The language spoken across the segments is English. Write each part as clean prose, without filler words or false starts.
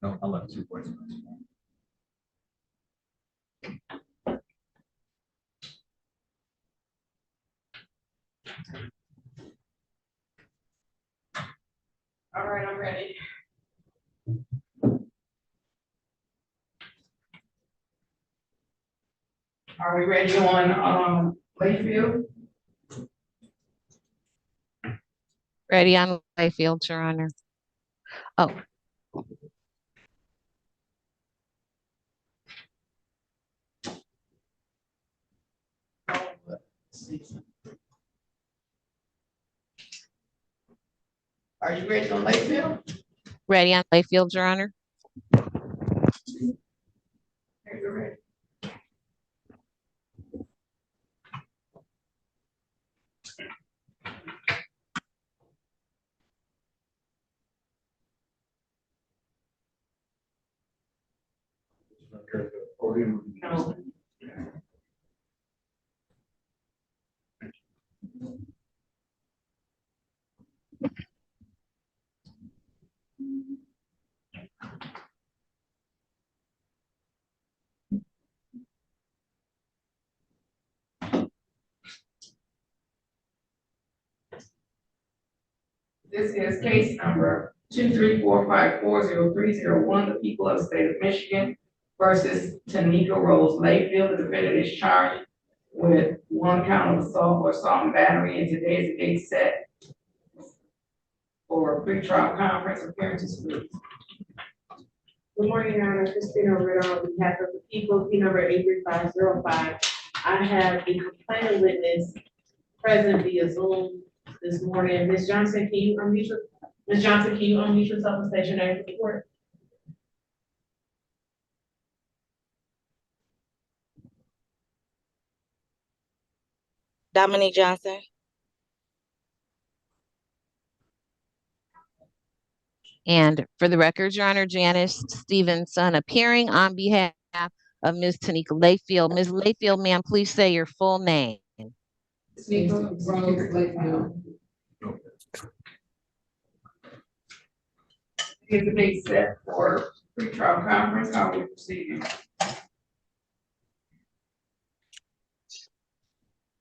No, I left 2 voice notes. All right, I'm ready. Are we ready on Layfield? Ready on Layfield, Your Honor. Oh, Are you ready on Layfield? ready on Layfield, Your Honor. Okay, you're ready. No. This is case number 234540301, the people of the state of Michigan versus Tanika Rose Layfield. The defendant is charged with 1 count of assault or assault and battery, and today's the date set for pretrial conference appearances, please. Good morning, Your Honor. Christina Ritter on behalf of the people, P number 83505. I have a complainant witness present via Zoom this morning. Ms. Johnson, can you unmute yourself and state your name for the court? Dominique Johnson. And for the record, Your Honor, Janice Stevenson appearing on behalf of Ms. Tanika Layfield. Ms. Layfield, ma'am, please say your full name. Tanika Rose Layfield. Is the date set for pretrial conference? How are we proceeding?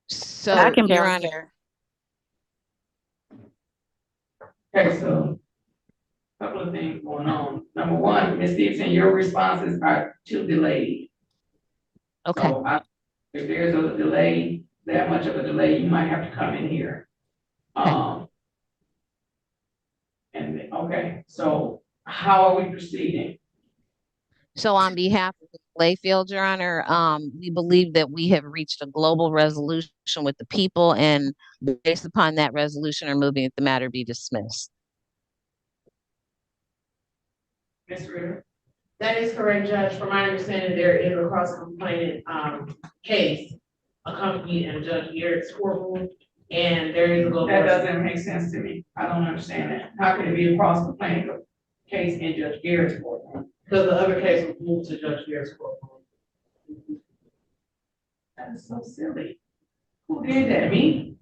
So, I can Your barely Honor, hear. Okay, so a couple of things going on. Number one, Ms. Stevenson, your responses are too delayed. okay, So if there's a delay, that much of a delay, you might have to come in here. Okay, so how are we proceeding? so on behalf of Ms. Layfield, Your Honor, we believe that we have reached a global resolution with the people, and based upon that resolution, are moving that the matter be dismissed. Ms. Ritter? That is correct, Judge. From my understanding, there is a cross-complainant case accompanied in Judge Garrett's courtroom, and there is a global. That doesn't make sense to me. I don't understand that. How can it be a cross-complaint case in Judge Garrett's courtroom? Because the other case was moved to Judge Garrett's courtroom. That is so silly. Who did that? Me?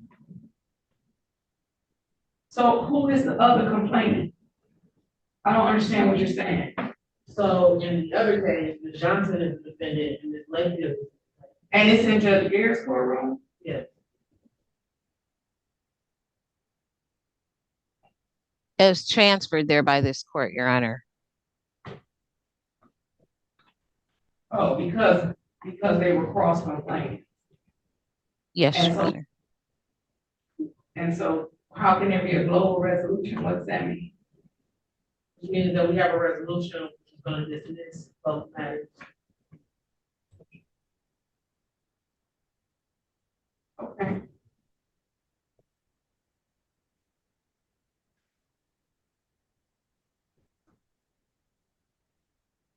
So who is the other complainant? I don't understand what you're saying. So in the other case, Ms. Johnson is the defendant and Ms. Layfield. And it's in Judge Garrett's courtroom? Yes. It was transferred there by this court, Your Honor. Oh, because they were cross-complaining. Yes, And Your so- Honor. And so how can there be a global resolution? What does that mean? Which means that we have a resolution which is going to dismiss both matters. Okay.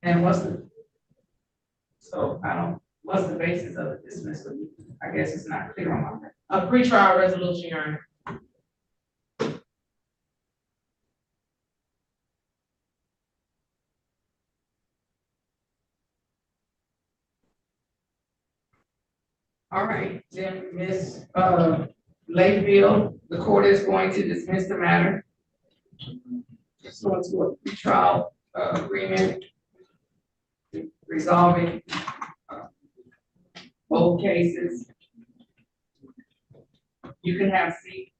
And what's the basis of the dismissal? I guess it's not clear on my part. A pretrial resolution, Your Honor. All right, then Ms. Layfield, the court is going to dismiss the matter. Just going to a pretrial agreement resolving both cases. You can have a seat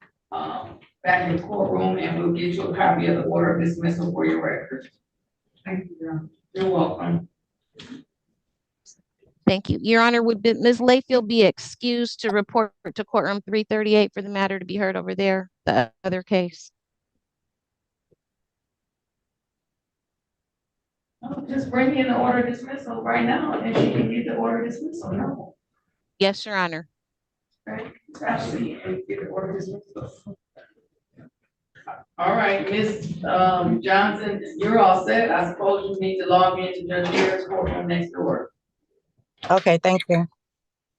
back in the courtroom, and we'll get you a copy of the order of dismissal for your record. Thank you, Your Honor. You're welcome. Thank you. Your Honor, would Ms. Layfield be excused to report to courtroom 338 for the matter to be heard over there, the other case? Oh, just bring in the order of dismissal right now, and she can get the order of dismissal. No. Yes, Your Honor. Right, actually, and get the order of dismissal. All right, Ms. Johnson, you're all set. I suppose you need to log into Judge Garrett's courtroom next door. Okay, thank you.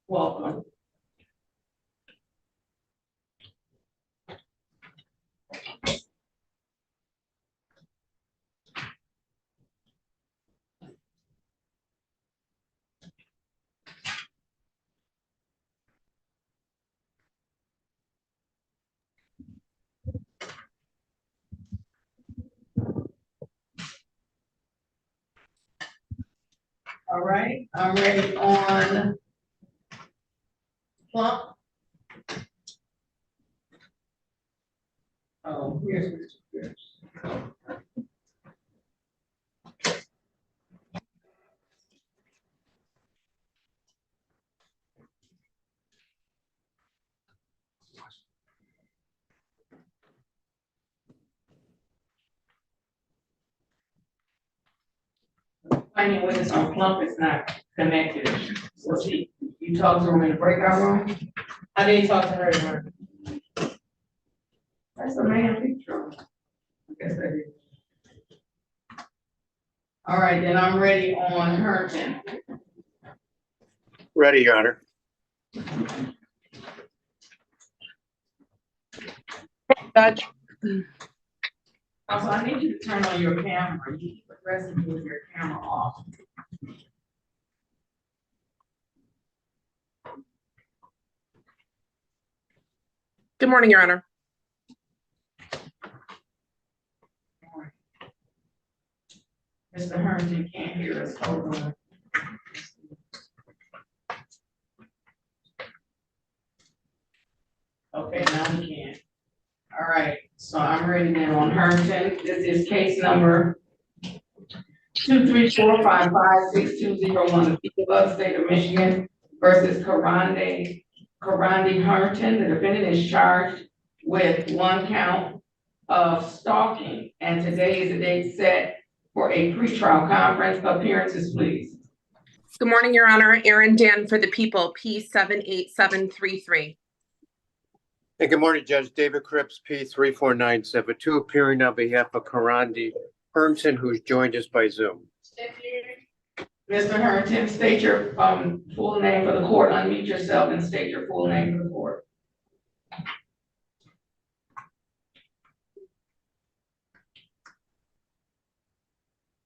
Welcome. All right, I'm ready on Plump. Oh, here's Mr. Pierce. complaining witness on Plump is not connected. So you talked to him in the breakout room? I didn't talk to her, Your Honor. That's a man picture. I guess that is. All right, then I'm ready on Herndon. Ready, Your Honor. Judge. Also, I need you to turn on your camera. You keep addressing me with your camera off. Good morning, Your Honor. Mr. Herndon can't hear us. Hold on. Okay, now we can. All right, so I'm ready now on Herndon. This is case number 234556201, the people of the state of Michigan versus Karandi Herndon. The defendant is charged with 1 count of stalking, and today is the date set for a pretrial conference. Appearances, please. Good morning, Your Honor. Erin Dan for the people, P78733. And good morning, Judge David Cripps, P34972, appearing on behalf of Karandi Herndon, who's joined us by Zoom. Mr. Herndon, state your full name for the court. Unmute yourself and state your full name for the court.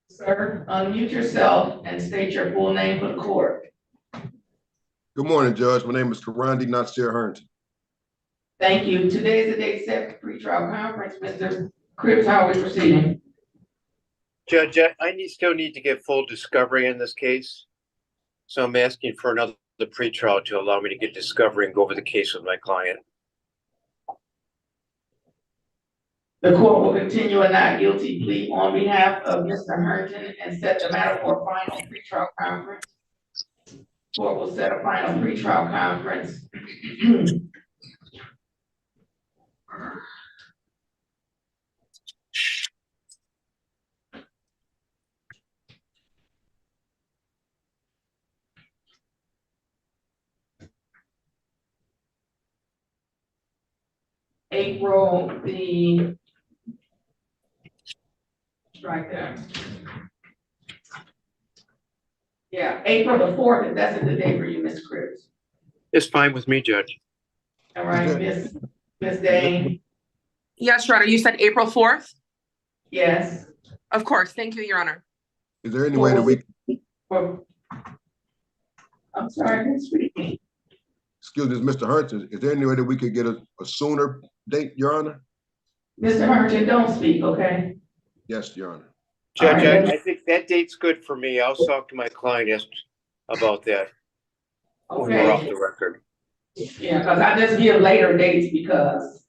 Sir, unmute yourself and state your full name for the court. Good morning, Judge. My name is Karandi Nasir Herndon. Thank you. Today is the date set for pretrial conference. Mr. Cripps, how are we proceeding? Judge, I still need to get full discovery in this case. So I'm asking for another pretrial to allow me to get discovery and go over the case with my client. The court will continue a not guilty plea on behalf of Mr. Herndon and set the matter for a final pretrial conference. Court will set a final pretrial conference. April the, strike that. Yeah, April the 4th, if that's a good day for you, Ms. Cripps. It's fine with me, Judge. All right, Ms. Dane. Yes, Your Honor. You said April 4th? Yes. Of course. Thank you, Your Honor. Is there any way that we, I'm sorry, who's speaking? excuse me, Mr. Herndon, is there any way that we could get a sooner date, Your Honor? Mr. Herndon, don't speak, okay? Yes, Your Honor. Judge, All right. I think that date's good for me. I'll talk to my client about that when we're off Okay, the record. yeah, because I just give later dates because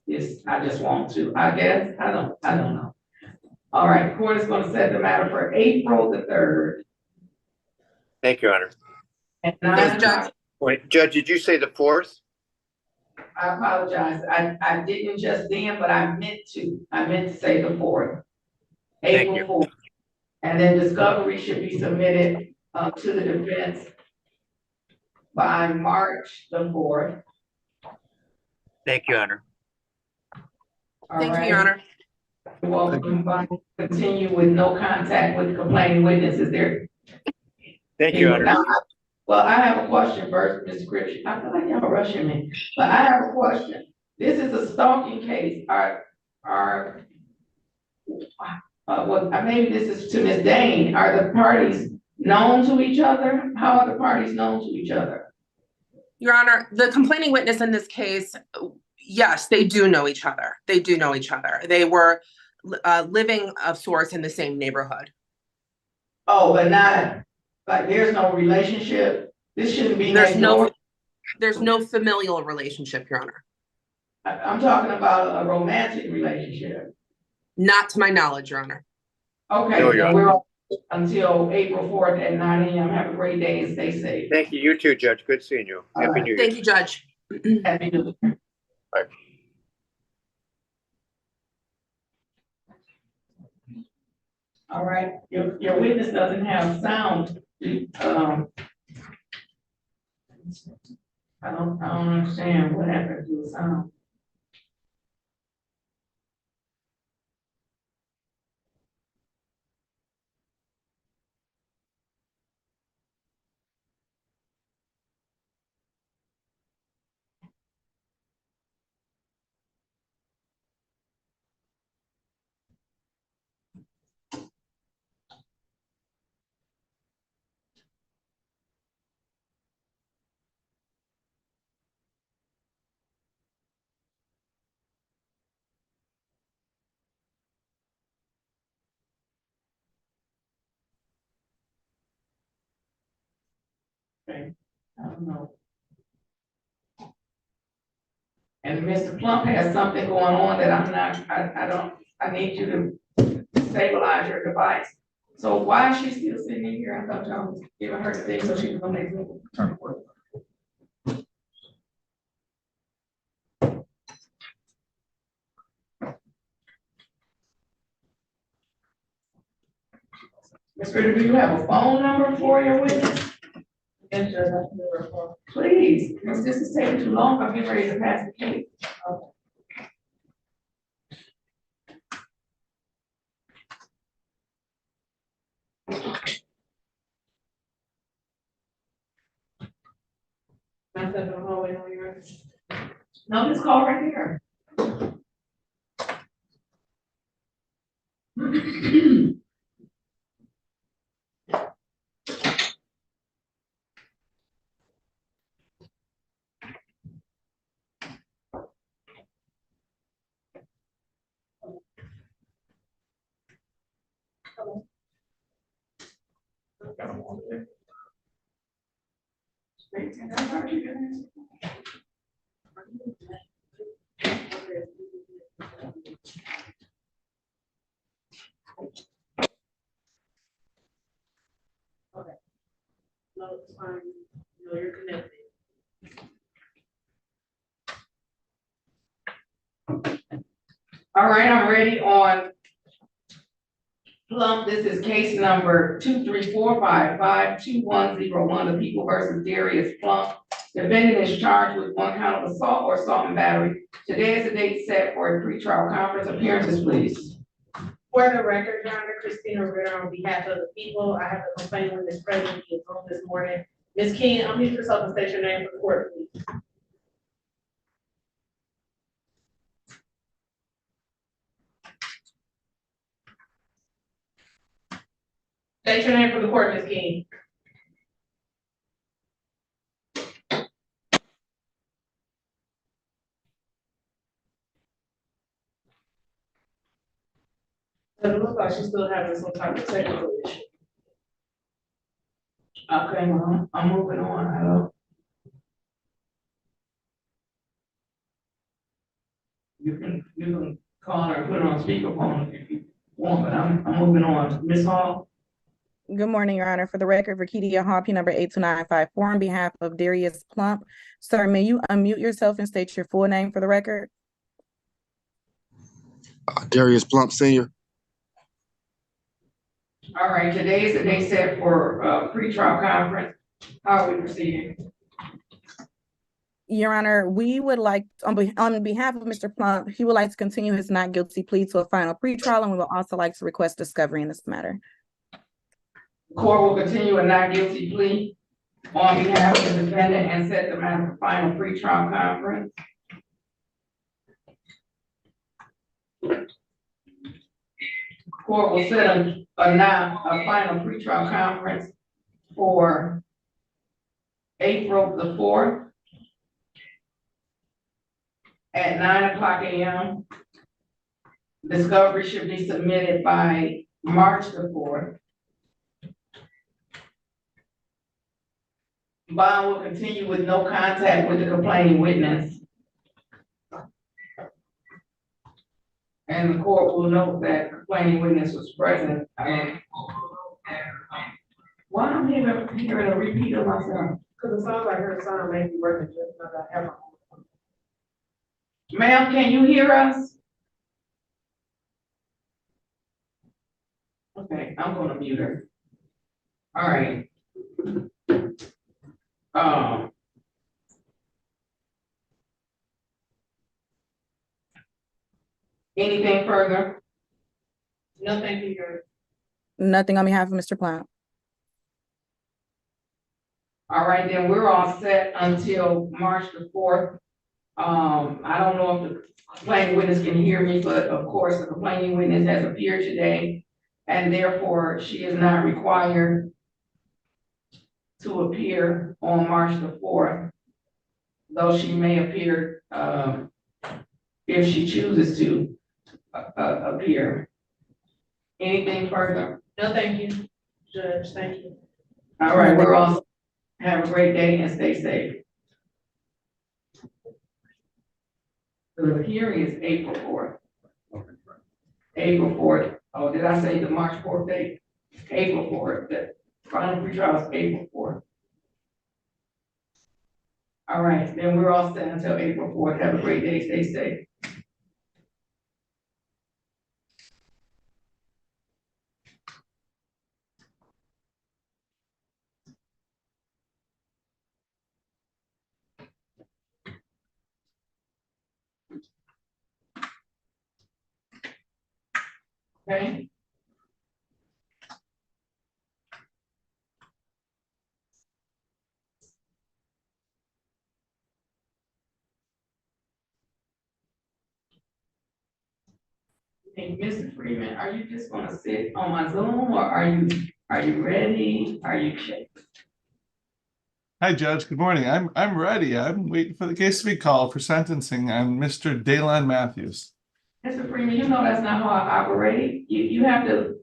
I just want to, I guess, I don't know. All right, court is gonna set the matter for April the 3rd. Thank you, Your Honor. At Yes, 9 Judge. o'clock. Wait, Judge, did you say the 4th? I apologize, I didn't just then, but I meant to say the 4th. Thank April you. 4th. And then discovery should be submitted to the defense by March the 4th. Thank you, Your Honor. All Thank you, right. Your Honor. You're welcome. Continue with no contact with complaining witnesses there. Thank you, Your Honor. Now, well, I have a question first, Ms. Cripps. I feel like y'all rushing me, but I have a question. This is a stalking case. Maybe this is to Ms. Dane. Are the parties known to each other? How are the parties known to each other? Your Honor, the complaining witness in this case, yes, they do know each other. They do know each other. They were living of sorts in the same neighborhood. Oh, but not, like, there's no relationship? This shouldn't be next door? There's no familial relationship, Your Honor. I'm talking about a romantic relationship. Not to my knowledge, Your Honor. Okay, No, Your so we're on until April 4th at 9 a.m. Have a great day and stay safe. Thank you. You too, Judge. Good seeing you. All Happy right. New Year. Thank you, Judge. Happy New Year. Bye. All right, your witness doesn't have sound. I don't understand what happened to the sound. Okay, I don't know. And Mr. Plump has something going on that I'm not, I need you to stabilize your device. So why is she still sitting in here? I thought y'all was giving her the thing so she was gonna make me turn it work. Ms. Ritter, do you have a phone number for your witness? Yes, Judge, I can never recall. Please, because this is taking too long, I'm getting ready to pass the case. Can I step in the hallway on your? No, just call right here. No, it's fine. No, you're connected. All right, I'm ready on Plump. This is case number 234552101, the People versus Darius Plump. Defendant is charged with 1 count of assault or assault and battery. Today is the date set for a pretrial conference. Appearances, please. For the record, Your Honor, Christina Ritter, on behalf of the people, I have a complaint with Ms. President this morning. Ms. King, unmute yourself and state your name for the court, please. State your name for the court, Ms. King. It looks like she's still having some type of technical issue. Okay, well, I'm moving on. Hello. You can call her, put her on speakerphone if you want, but I'm moving on. Ms. Hall? Good morning, Your Honor. For the record, Rakidia Hoppy, number 82954, on behalf of Darius Plump. Sir, may you unmute yourself and state your full name for the record? Darius Plump Sr. All right, today is the day set for pre-trial conference. How are we proceeding? Your Honor, we would like, on behalf of Mr. Plump, he would like to continue his not guilty plea to a final pretrial, and we would also like to request discovery in this matter. Court will continue a not guilty plea on behalf of the defendant and set the matter for final pretrial conference. Court will set a final pretrial conference for April the 4th at 9:00 a.m. Discovery should be submitted by March the 4th. Bond will continue with no contact with the complaining witness. And the court will note that complaining witness was present. Why I'm hearing a repeat of myself? Because it sounds like her son may be working just not that ever. Ma'am, can you hear us? Okay, I'm gonna mute her. All right. Anything further? No, thank you, Your Honor. Nothing on behalf of Mr. Plant. All right, then we're all set until March the 4th. I don't know if the complaining witness can hear me, but of course, the complaining witness has appeared today, and therefore she is not required to appear on March the 4th, though she may appear, if she chooses to, appear. Anything further? No, thank you, Judge, thank you. All right, we're all, have a great day and stay safe. The hearing is April 4th. April 4th. Oh, did I say the March 4th date? April 4th, the final pretrial is April 4th. All right, then we're all set until April 4th. Have a great day, stay safe. Okay? Hey, Mr. Freeman, are you just gonna sit on my Zoom or are you ready? Are you shaking? Hi, Judge. Good morning. I'm ready. I'm waiting for the case to be called for sentencing on Mr. Daylon Matthews. Mr. Freeman, you know that's not how I operate. You have to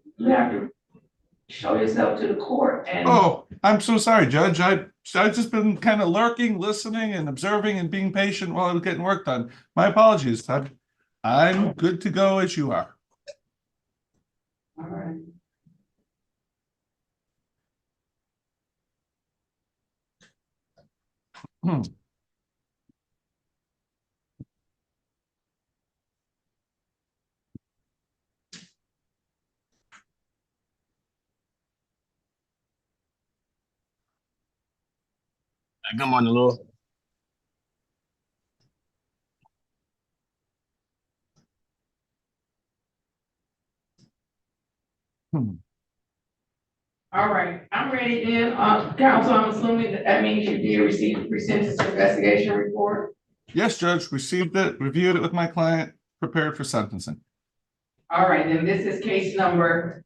show yourself to the court and. Oh, I'm so sorry, Judge. I've just been kind of lurking, listening, and observing and being patient while I was getting work done. My apologies. I'm good to go as you are. All right. Good morning, Lord. All right, I'm ready then. Counsel, I'm assuming that means you did receive the pre-sentence investigation report. Yes, Judge. Received it, reviewed it with my client, prepared for sentencing. All right, then this is case number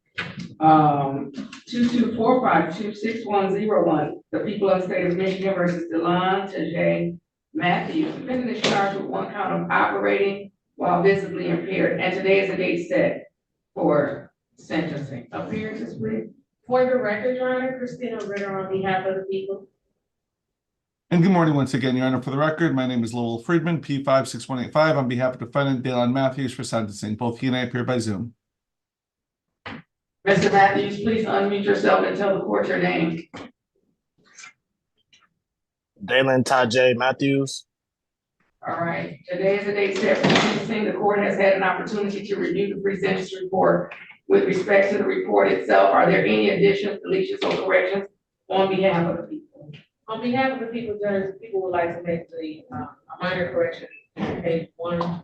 22452611. The people of the state of Michigan versus Lynise Matthews. The defendant is charged with one count of operating while visibly impaired, and today is the date set for sentencing. Appearances, please. For the record, Your Honor, Christina Ritter on behalf of the people. And good morning once again, Your Honor. For the record, my name is Lowell Friedman, P56185, on behalf of defendant Daylon Matthews for sentencing. Both he and I appear by Zoom. Mr. Matthews, please unmute yourself and tell the court your name. Daylon Tajay Matthews. All right, today is the date set for sentencing. The court has had an opportunity to review the pre-sentence report. With respect to the report itself, are there any additions, deletions, or corrections on behalf of the people? On behalf of the people, Judge, the people would like to make a minor correction on page 1. It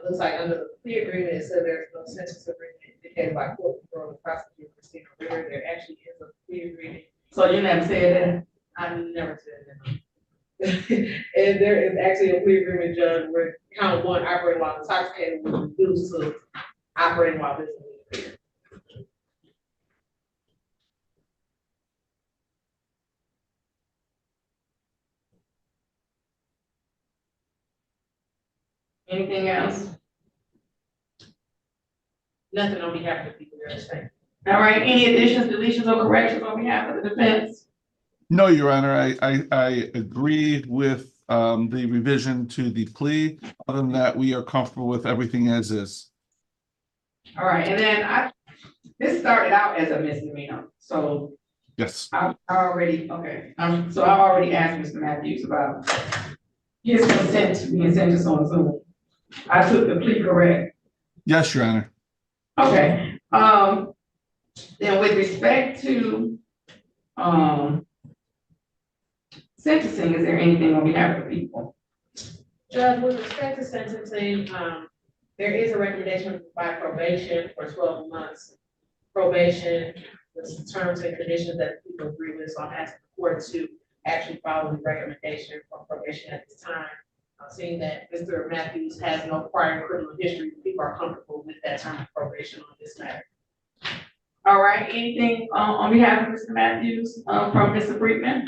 looks like under the plea agreement, it said there's no sentence agreement indicated by court control the prosecutor Christina Ritter. There actually is a plea agreement. So you never said that? I never said that. And there is actually a plea agreement, Judge, where count 1, operating while intoxicated, was reduced to operating while visibly impaired. Anything else? Nothing on behalf of the people, Judge. Thank you. All right, any additions, deletions, or corrections on behalf of the defense? No, Your Honor, I agree with the revision to the plea. Other than that, we are comfortable with everything as is. All right, and then this started out as a misdemeanor, so Yes. I already, okay, so I already asked Mr. Matthews about his consent to being sentenced on Zoom. I took the plea correct. Yes, Your Honor. Okay, Then with respect to, sentencing, is there anything on behalf of the people? Judge, with respect to sentencing, there is a recommendation by probation for 12 months probation, with terms and conditions that people agree with, so I'm asking the court to actually follow the recommendation from probation at this time. Seeing that Mr. Matthews has no prior criminal history, people are comfortable with that term of probation on this matter. All right, anything, on behalf of Mr. Matthews, from Mr. Friedman?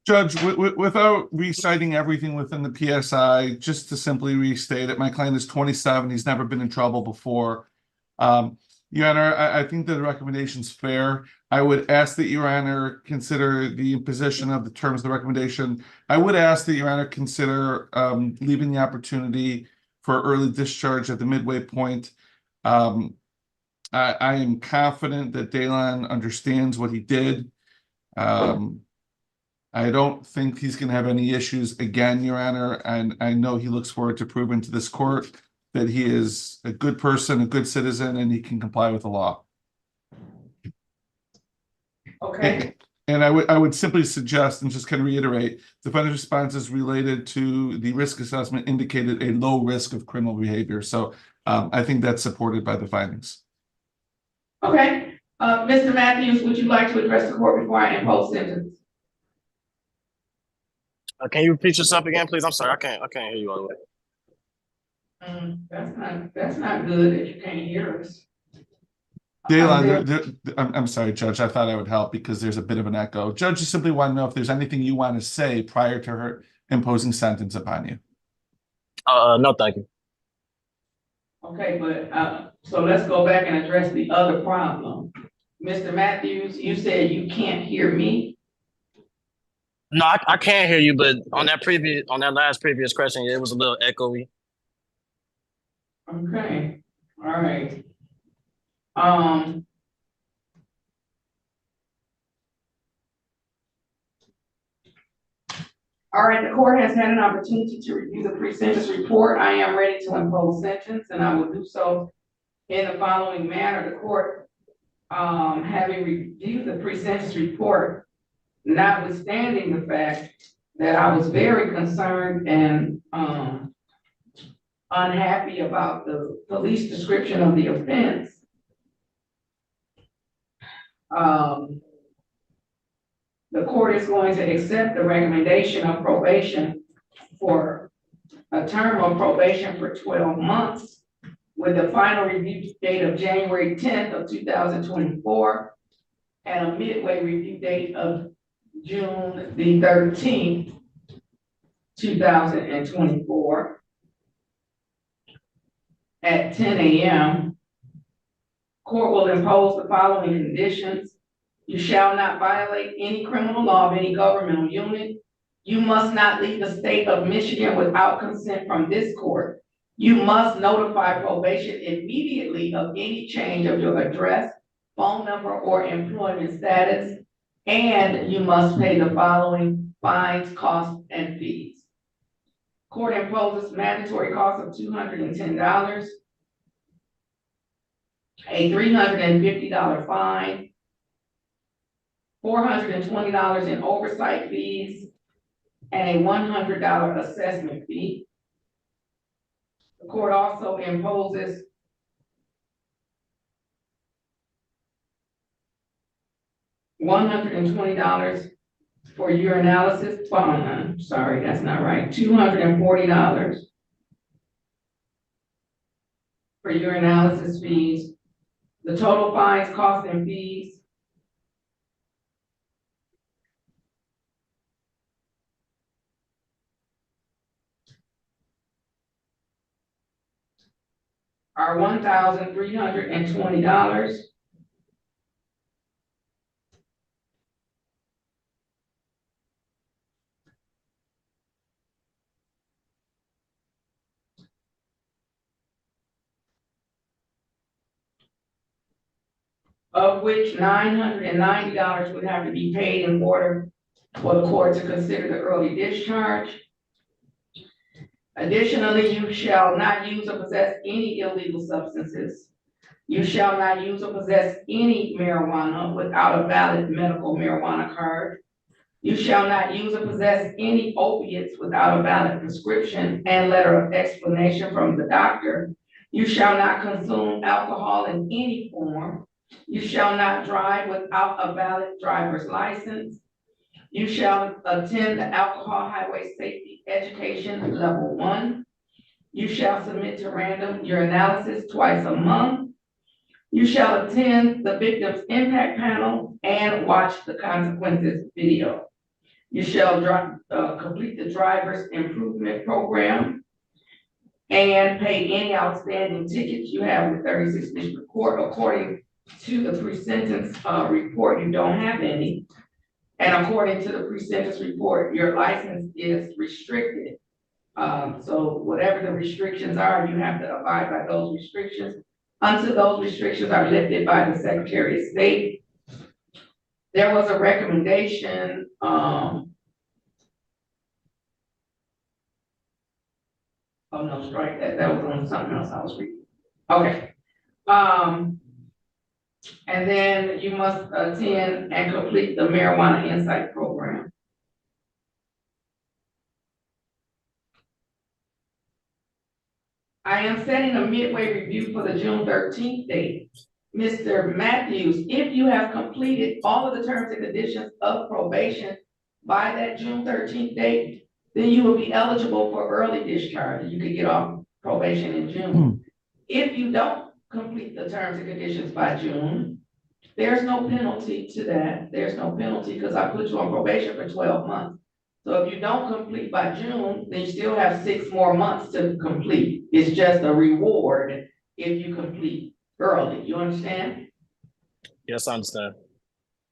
Judge, without reciting everything within the PSI, just to simply restate it, my client is 27. He's never been in trouble before. Your Honor, I think that the recommendation is fair. I would ask that Your Honor consider the imposition of the terms of the recommendation. I would ask that Your Honor consider leaving the opportunity for early discharge at the midway point. I am confident that Daylon understands what he did. I don't think he's going to have any issues again, Your Honor, and I know he looks forward to proving to this court that he is a good person, a good citizen, and he can comply with the law. Okay. And I would simply suggest and just kind of reiterate, defendant's response is related to the risk assessment indicated a low risk of criminal behavior. So I think that's supported by the findings. Okay, Mr. Matthews, would you like to address the court before I impose sentence? Can you repeat yourself again, please? I'm sorry, I can't hear you all the way. That's not good that you can't hear us. Daylon, I'm sorry, Judge. I thought I would help because there's a bit of an echo. Judge, just simply want to know if there's anything you want to say prior to her imposing sentence upon you. No, thank you. Okay, but so let's go back and address the other problem. Mr. Matthews, you said you can't hear me. No, I can't hear you, but on that last previous question, it was a little echoey. Okay, all right. All right, the court has had an opportunity to review the pre-sentence report. I am ready to impose sentence, and I will do so in the following manner. The court, having reviewed the pre-sentence report, notwithstanding the fact that I was very concerned and unhappy about the police description of the offense, the court is going to accept the recommendation of probation for a term of probation for 12 months with a final review date of January 10th of 2024 and a midway review date of June the 13th, 2024 at 10 a.m. Court will impose the following conditions. You shall not violate any criminal law of any governmental unit. You must not leave the state of Michigan without consent from this court. You must notify probation immediately of any change of your address, phone number, or employment status. And you must pay the following fines, costs, and fees. Court imposes mandatory cost of $210, a $350 fine, $420 in oversight fees, and a $100 assessment fee. The court also imposes $120 for urinalysis. I'm sorry, that's not right. $240 for urinalysis fees. The total fines, costs, and fees are $1,320. Of which $990 would have to be paid in order for the court to consider the early discharge. Additionally, you shall not use or possess any illegal substances. You shall not use or possess any marijuana without a valid medical marijuana card. You shall not use or possess any opiates without a valid prescription and letter of explanation from the doctor. You shall not consume alcohol in any form. You shall not drive without a valid driver's license. You shall attend the Alcohol Highway Safety Education Level 1. You shall submit to random urinalysis twice a month. You shall attend the Victims Impact Panel and watch the consequences video. You shall complete the driver's improvement program and pay any outstanding tickets you have with 36 District Court. According to the pre-sentence report, you don't have any. And according to the pre-sentence report, your license is restricted. So whatever the restrictions are, you have to abide by those restrictions until those restrictions are lifted by the Secretary of State. There was a recommendation, oh no, strike that, that was on something else I was reading. Okay. And then you must attend and complete the Marijuana Insight Program. I am setting a midway review for the June 13th date. Mr. Matthews, if you have completed all of the terms and conditions of probation by that June 13th date, then you will be eligible for early discharge. You could get off probation in June. If you don't complete the terms and conditions by June, there's no penalty to that. There's no penalty because I put you on probation for 12 months. So if you don't complete by June, then you still have 6 more months to complete. It's just a reward if you complete early. You understand? Yes, I understand.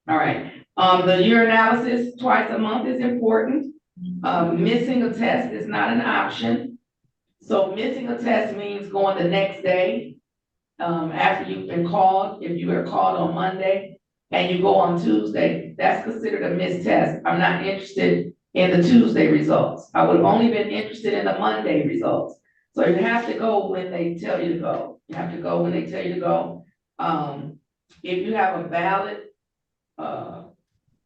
All right. The urinalysis twice a month is important. Missing a test is not an option. So missing a test means going the next day after you've been called. If you are called on Monday and you go on Tuesday, that's considered a missed test. I'm not interested in the Tuesday results. I would have only been interested in the Monday results. So you have to go when they tell you to go. You have to go when they tell you to go. If you have a valid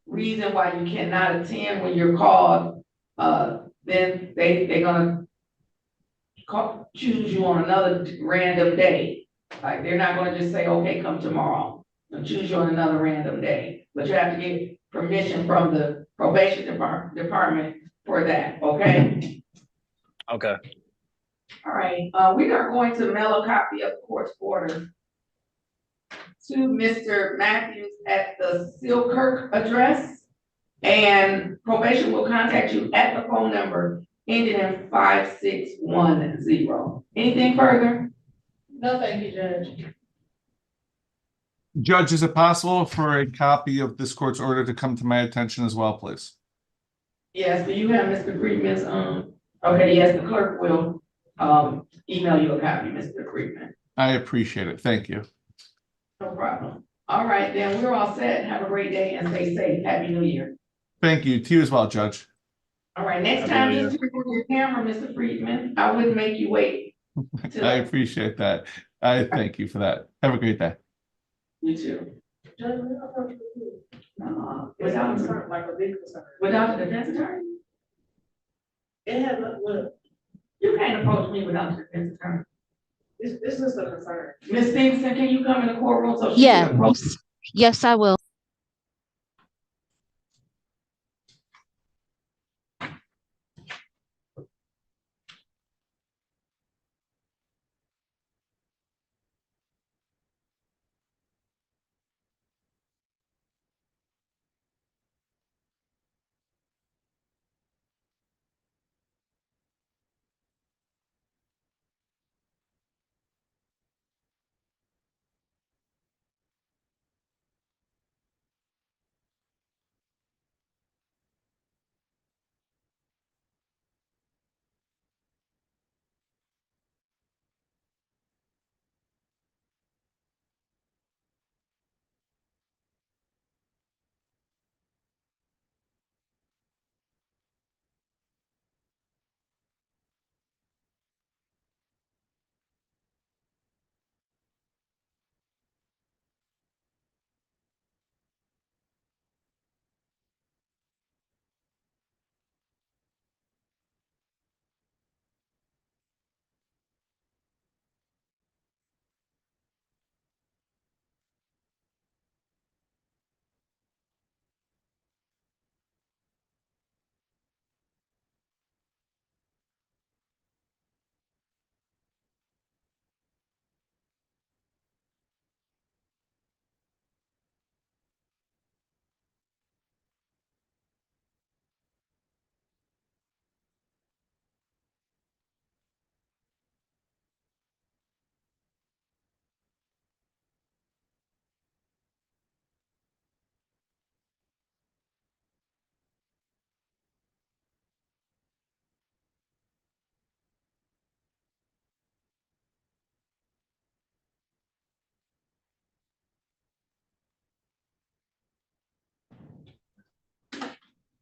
reason why you cannot attend when you're called, then they're gonna choose you on another random day. Like they're not gonna just say, okay, come tomorrow. They'll choose you on another random day, but you have to get permission from the probation department for that, okay? Okay. All right, we are going to mail a copy of the court's order to Mr. Matthews at the sCBknkk address, and probation will contact you at the phone number ending in 5610. Anything further? No, thank you, Judge. Judge, is it possible for a copy of this court's order to come to my attention as well, please? Yes, do you have Mr. Friedman's, okay, yes, the clerk will, email you a copy, Mr. Friedman. I appreciate it. Thank you. No problem. All right, then we're all set. Have a great day and stay safe. Happy New Year. Thank you. To you as well, Judge. All right, next Happy time, New just record your camera, Mr. Friedman. I wouldn't make you wait. I appreciate that. I thank you for that. Have a great day. You too. Judge, we don't know. It's Without, concern, like a big concern. without the defense attorney? It had, well, You can't approach me without the defense attorney. this is a concern. Ms. Stevenson, can you come in the courtroom so she can approach? Yes, yes, I will.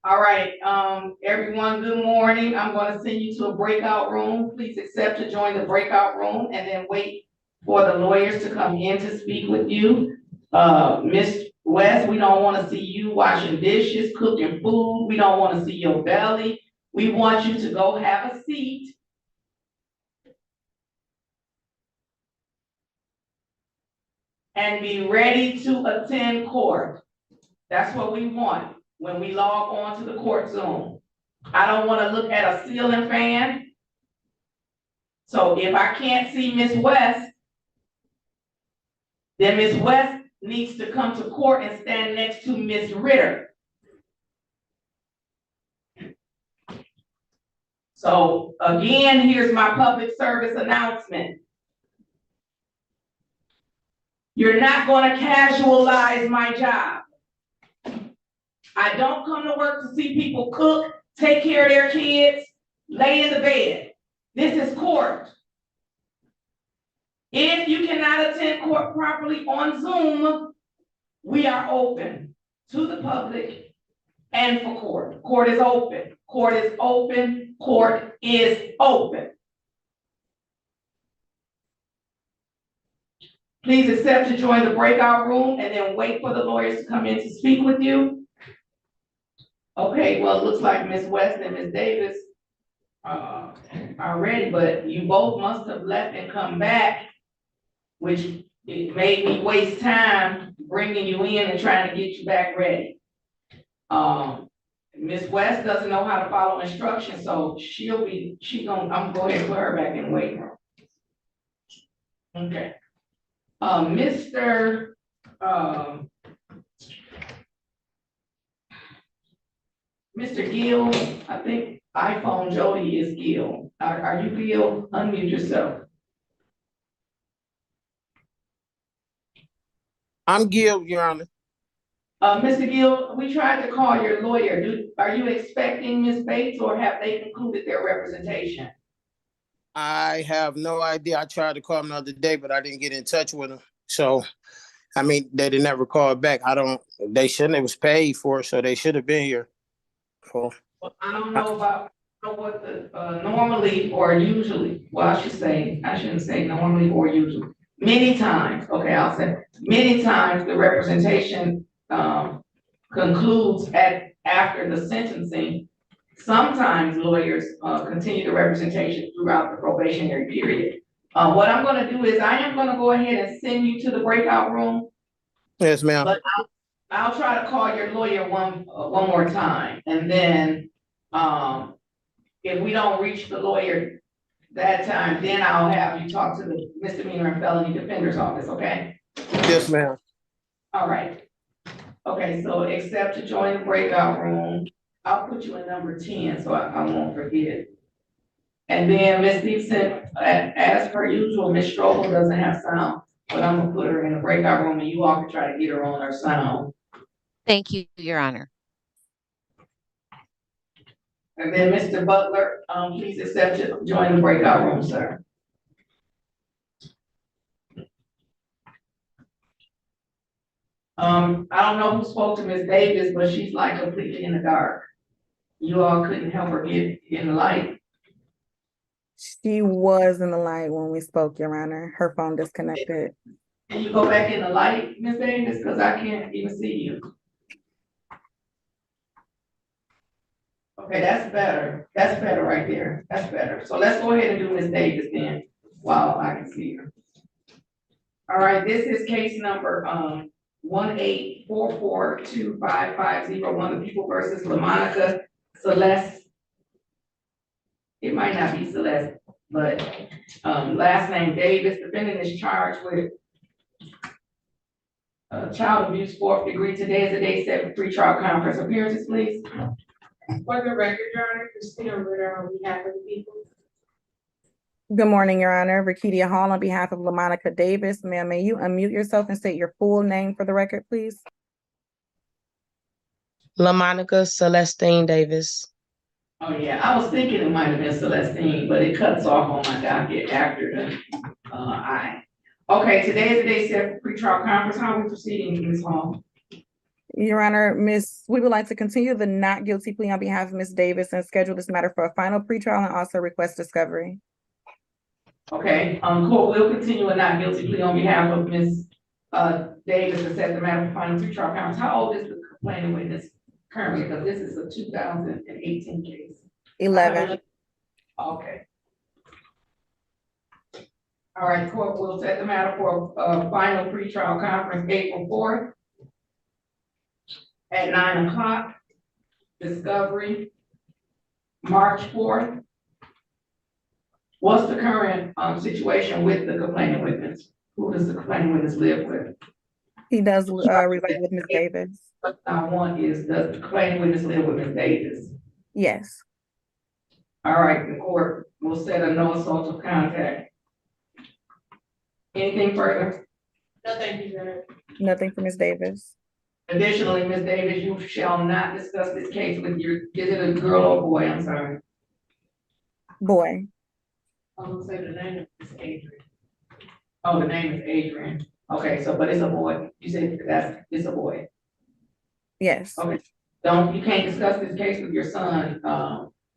All right, everyone, good morning. I'm gonna send you to a breakout room. Please accept to join the breakout room and then wait for the lawyers to come in to speak with you. Ms. West, we don't wanna see you washing dishes, cooking food. We don't wanna see your belly. We want you to go have a seat. And be ready to attend court. That's what we want when we log on to the court Zoom. I don't wanna look at a ceiling fan. So if I can't see Ms. West, then Ms. West needs to come to court and stand next to Ms. Ritter. So again, here's my public service announcement. You're not gonna casualize my job. I don't come to work to see people cook, take care of their kids, lay in the bed. This is court. If you cannot attend court properly on Zoom, we are open to the public and for court. Court is open. Court is open. Court is open. Please accept to join the breakout room and then wait for the lawyers to come in to speak with you. Okay, well, it looks like Ms. West and Ms. Davis are ready, but you both must have left and come back, which it made me waste time bringing you in and trying to get you back ready. Ms. West doesn't know how to follow instructions, so I'm gonna go ahead and put her back in the waiting room. Okay. Mr. Gill, I think iPhone Jody is Gill. Are you Gill? Unmute yourself. I'm Gil, Your Honor. Mr. Gill, we tried to call your lawyer. Are you expecting Ms. Bates or have they concluded their representation? I have no idea. I tried to call him the other day, but I didn't get in touch with him. So, I mean, they didn't ever call back. They shouldn't. It was paid for, so they should have been here. Well, I don't know about what the normally or usually, well, I shouldn't say normally or usually. Many times, okay, I'll say, many times the representation concludes after the sentencing. Sometimes lawyers continue the representation throughout the probationary period. What I'm gonna do is I am gonna go ahead and send you to the breakout room. Yes, ma'am. But I'll try to call your lawyer one more time, and then if we don't reach the lawyer that time, then I'll have you talk to the misdemeanor and felony defender's office, okay? Yes, ma'am. All right. Okay, so accept to join the breakout room. I'll put you in number 10 so I won't forget. And then Ms. Stevenson, as per usual, Ms. Strobel doesn't have sound, but I'm gonna put her in the breakout room and you all can try to get her on her sound. Thank you, Your Honor. And then Mr. Butler, please accept to join the breakout room, sir. I don't know who spoke to Ms. Davis, but she's like completely in the dark. You all couldn't help her get in the light. She was in the light when we spoke, Your Honor. Her phone disconnected. Can you go back in the light, Ms. Davis, because I can't even see you. Okay, that's better. That's better right there. That's better. So let's go ahead and do Ms. Davis then, while I can see her. All right, this is case number 1-844-25501, the people versus LaMonica Celeste. It might not be Celeste, but last name Davis. Defendant is charged with child abuse, 4th degree. Today is the day set for pretrial conference. Appearances, please. For the record, Your Honor, Christina Ritter on behalf of the people. Good morning, Your Honor. Rakedia Hall on behalf of LaMonica Davis. Ma'am, may you unmute yourself and state your full name for the record, please? LaMonica Celestine Davis. Oh yeah, I was thinking it might have been Celestine, but it cuts off on my docket after the I. Okay, today is the day set for pretrial conference. How are we proceeding, Ms. Hall? Your Honor, we would like to continue the not guilty plea on behalf of Ms. Davis and schedule this matter for a final pretrial and also request discovery. Okay, court will continue a not guilty plea on behalf of Ms. Davis and set the matter for final pretrial conference. How old is the complaining witness currently? Because this is a 2018 case. 11. Okay. All right, court will set the matter for a final pretrial conference April 4th at 9 o'clock. Discovery, March 4th. What's the current situation with the complaining witness? Who does the complaining witness live with? He does reside with Ms. Davis. What I want is, does the complaining witness live with Ms. Davis? Yes. All right, the court will set a no assault of contact. Anything further? No, thank you, Your Honor. Nothing for Ms. Davis. Additionally, Ms. Davis, you shall not discuss this case with your, is it a girl or boy? I'm sorry. Boy. I'm gonna say the name is Adrian. Oh, the name is Adrian. Okay, so, but it's a boy. You said it's a boy. Yes. Okay. You can't discuss this case with your son,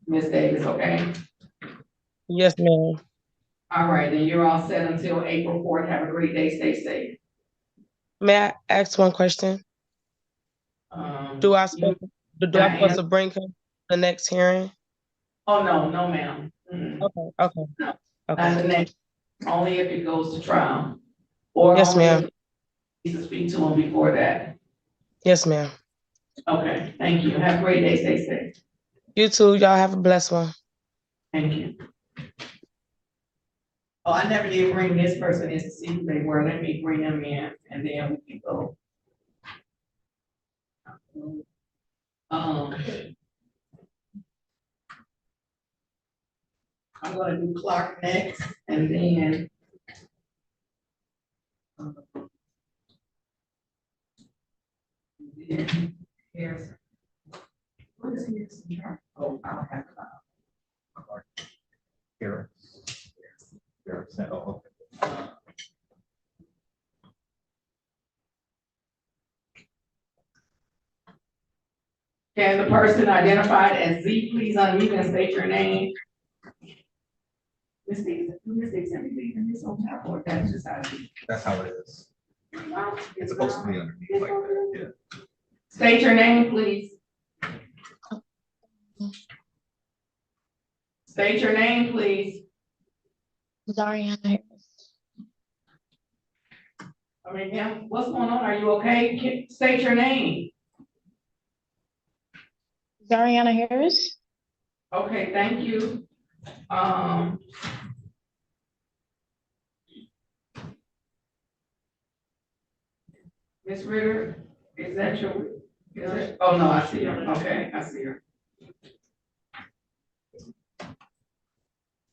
Ms. Davis, okay? Yes, ma'am. All right, then you're all set until April 4th. Have a great day. Stay safe. May I ask one question? Do I supposed to bring him to the next hearing? Oh, no, ma'am. Okay, okay. No, Okay. not the next, only if it goes to trial. Or Yes, only ma'am. if you need to speak to him before that. Yes, ma'am. Okay, thank you. Have a great day. Stay safe. You too. Y'all have a blessed one. Thank you. Oh, I never did bring this person in to see who they were. Let me bring them in and then we can go. I'm gonna do Clark next and then. Here's. What is Harrison? Oh, I don't have. Here. Oh, okay. Can the person identified as Z please unmute and state your name? Ms. Dixon, this on top or that's just how it is? That's how it is. It's supposed to be underneath like that, yeah. State your name, please. State your name, please. Zariana. I mean, yeah, what's going on? Are you okay? State your name. Zariana Harris. Okay, thank you. Ms. Ritter, is that your, oh no, I see her. Okay, I see her.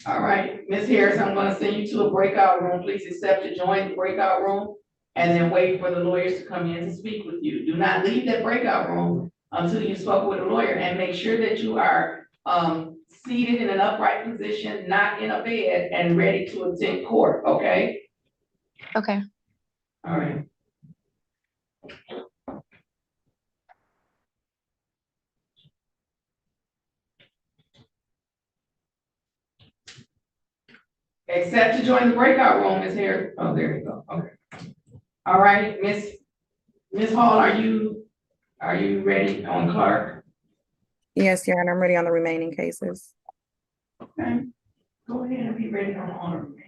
All right, Ms. Harris, I'm gonna send you to a breakout room. Please accept to join the breakout room and then wait for the lawyers to come in to speak with you. Do not leave that breakout room until you spoke with a lawyer, and make sure that you are seated in an upright position, not in a bed, and ready to attend court, okay? Okay. All right. Except to join the breakout room is here. Oh, there you go. Okay. All right, Ms. Hall, are you ready on Clark? Yes, Your Honor, I'm ready on the remaining cases. Okay. Go ahead and be ready on the remaining.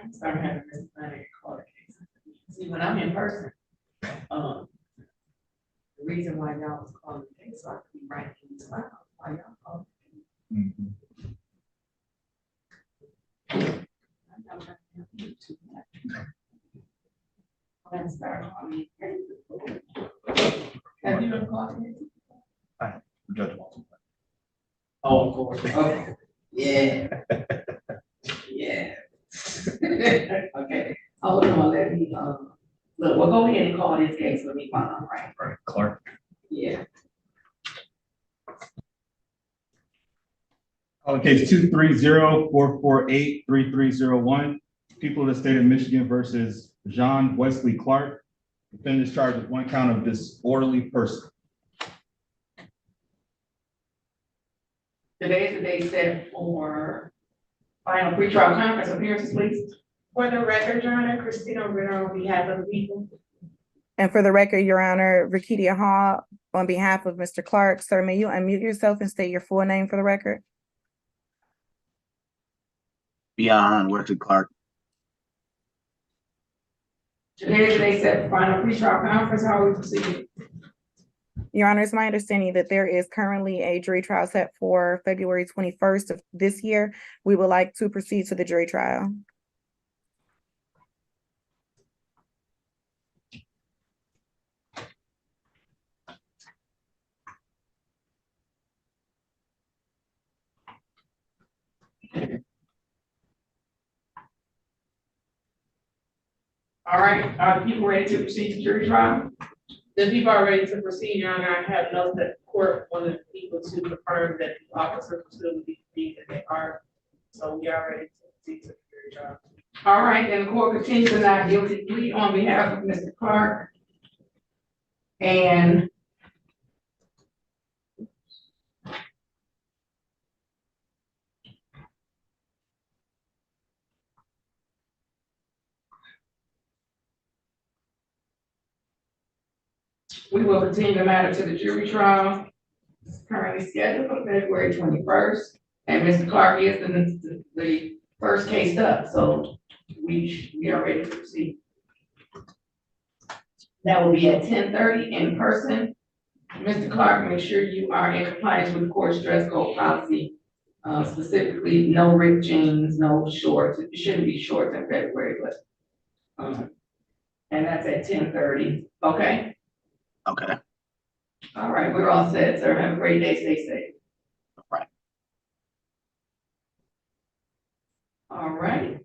I'm sorry, I had to miss my Clark case. See, when I'm in person, the reason why y'all was calling the case, so I could be writing these files while y'all calling. Let's start on. Have you been calling it? Judge Walton. Oh, of course. Okay. Yeah. Yeah. Okay. Hold on, let me, look, we'll go ahead and call this case. Let me find, right? Right, Clark. Yeah. On case 230-448-3301, people of the state of Michigan versus John Wesley Clark. Defendant is charged with one count of disorderly person. Today is the day set for final pretrial conference appearances, please. For the record, Your Honor, Christina Ritter on behalf of the people. And for the record, Your Honor, Rakidia Hall, on behalf of Mr. Clark, sir, may you unmute yourself and state your full name for the record? Beyond Wesley Clark. Today is the day set for final pretrial conference. How are we proceeding? Your Honor, it's my understanding that there is currently a jury trial set for February 21st of this year. We would like to proceed to the jury trial. All right, are the people ready to proceed to jury trial? The people are ready to proceed, Your Honor. I have notes that the court wanted people to confirm that the officers will be convened that they are. So we are ready to proceed to the jury trial. All right, then the court continues to not guilty plea on behalf of Mr. Clark. And we will continue the matter to the jury trial. It's currently scheduled for February 21st. And Mr. Clark is the first case up, so we are ready to proceed. That will be at 10:30 in person. Mr. Clark, make sure you are in compliance with the court's dress code policy. Specifically, no ripped jeans, no shorts. It shouldn't be shorts in February, but and that's at 10:30. Okay. Okay. All right, we're all set, sir. Have a great day. Stay safe. All right. All right.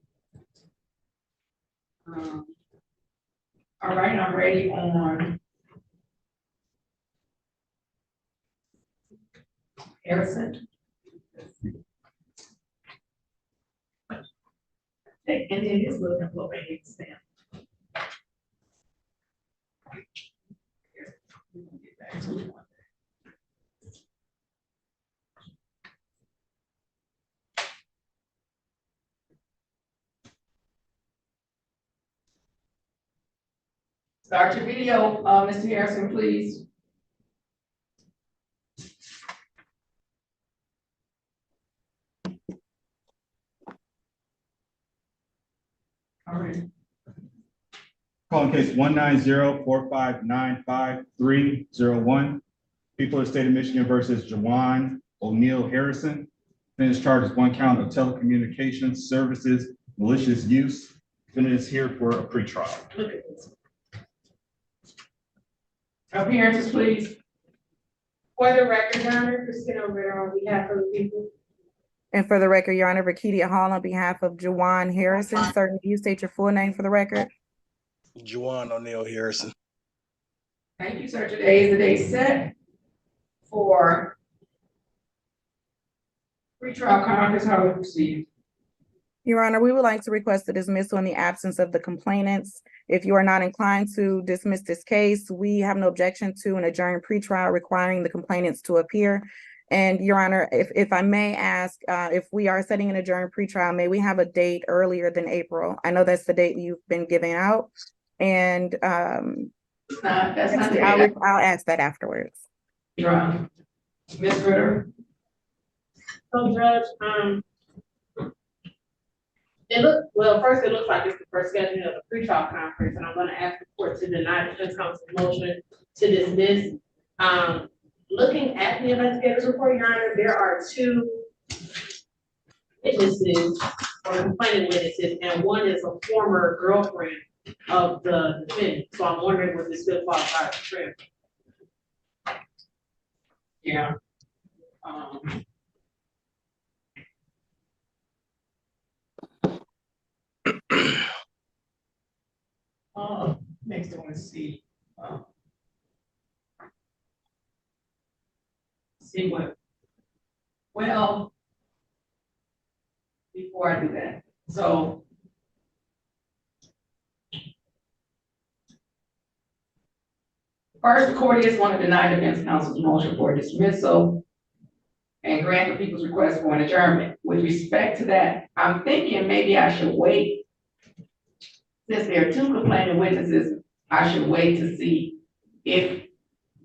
All right, I'm ready on Harrison. And then just look at what they stand. Start your video, Mr. Harrison, please. All right. Calling case 190-4595301. People of the state of Michigan versus Jawan O'Neill Harrison. Defendant is charged with one count of telecommunications services malicious use. Defendant is here for a pretrial. Look at this. Appearances, please. For the record, Your Honor, Christina Ritter on behalf of the people. And for the record, Your Honor, Rakidia Hall on behalf of Jawan Harrison. Sir, may you state your full name for the record? Juwan O'Neill Harrison. Thank you, sir. Today is the day set for pretrial conference. How we proceed? Your Honor, we would like to request a dismissal in the absence of the complainants. If you are not inclined to dismiss this case, we have no objection to an adjourned pretrial requiring the complainants to appear. And Your Honor, if I may ask, if we are setting an adjourned pretrial, may we have a date earlier than April? I know that's the date you've been giving out. And That's not the I'll ask that afterwards. Ms. Ritter. So Judge, first it looks like it's the first scheduling of the pretrial conference, and I'm gonna ask the court to deny the defense counsel's motion to dismiss. Looking at the investigator's report, Your Honor, there are two witnesses or complaining witnesses, and one is a former girlfriend of the defendant. So I'm wondering, would this still qualify as a friend? Yeah. Next I want to see what, well, before I do that. So. First, the court is going to deny defense counsel's motion for dismissal and grant the people's request for an adjournment. With respect to that, I'm thinking maybe I should wait. Since there are two complaining witnesses, I should wait to see if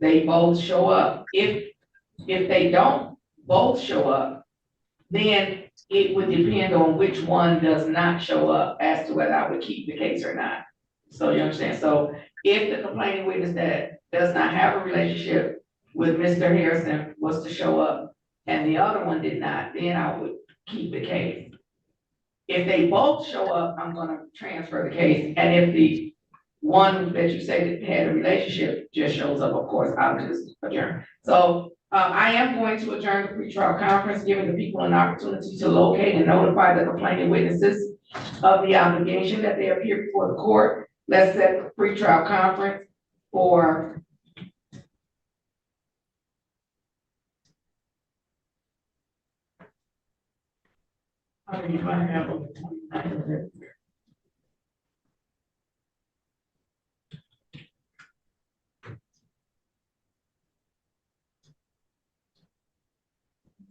they both show up. If they don't both show up, then it would depend on which one does not show up as to whether I would keep the case or not. So you understand? So if the complaining witness that does not have a relationship with Mr. Harrison was to show up and the other one did not, then I would keep the case. If they both show up, I'm gonna transfer the case. And if the one that you say that had a relationship just shows up, of course, I'll just adjourn. So I am going to adjourn the pretrial conference, giving the people an opportunity to locate and notify the complaining witnesses of the obligation that they appear before the court. Let's set the pretrial conference for I mean, you might have on the 29th.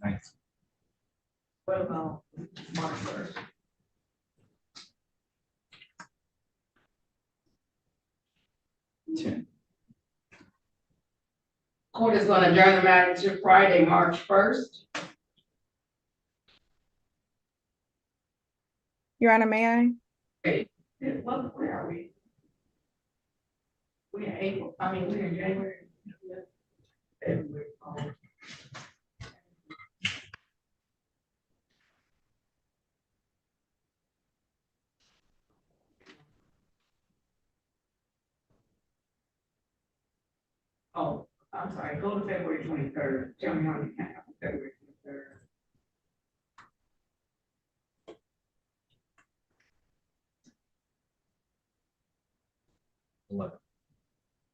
Thanks. What about March 1st? Court is going to adjourn the matter to Friday, March 1st. Your Honor, may I? Wait, where are we? We're in April, we're in January. February. Oh, I'm sorry, go to February 23rd. Tell me how you can have February 23rd.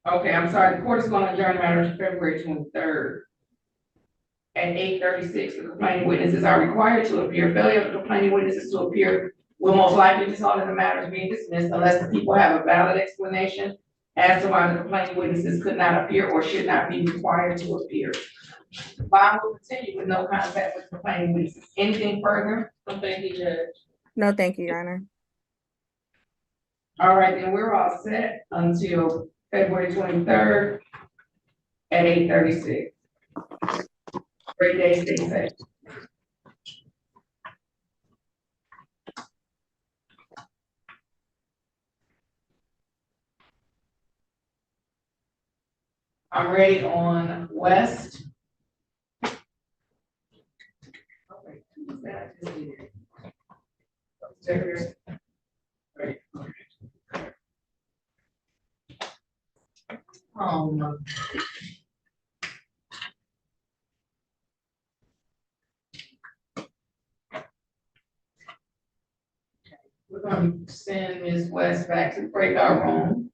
Okay, I'm sorry, the court is going to adjourn the matter to February 23rd. At 8:36, the complaining witnesses are required to appear. Failure of the complaining witnesses to appear will most likely result in the matter being dismissed unless the people have a valid explanation as to why the complaining witnesses could not appear or should not be required to appear. Bond will continue with no contact with complaining witnesses. Anything further? Thank you, Judge. No, thank you, Your Honor. All right, then we're all set until February 23rd at 8:36. Great day, stay safe. I'm ready on West. Okay, who's that? I just did it. Checkers. Right. No. We're gonna send Ms. West back to the breakout room.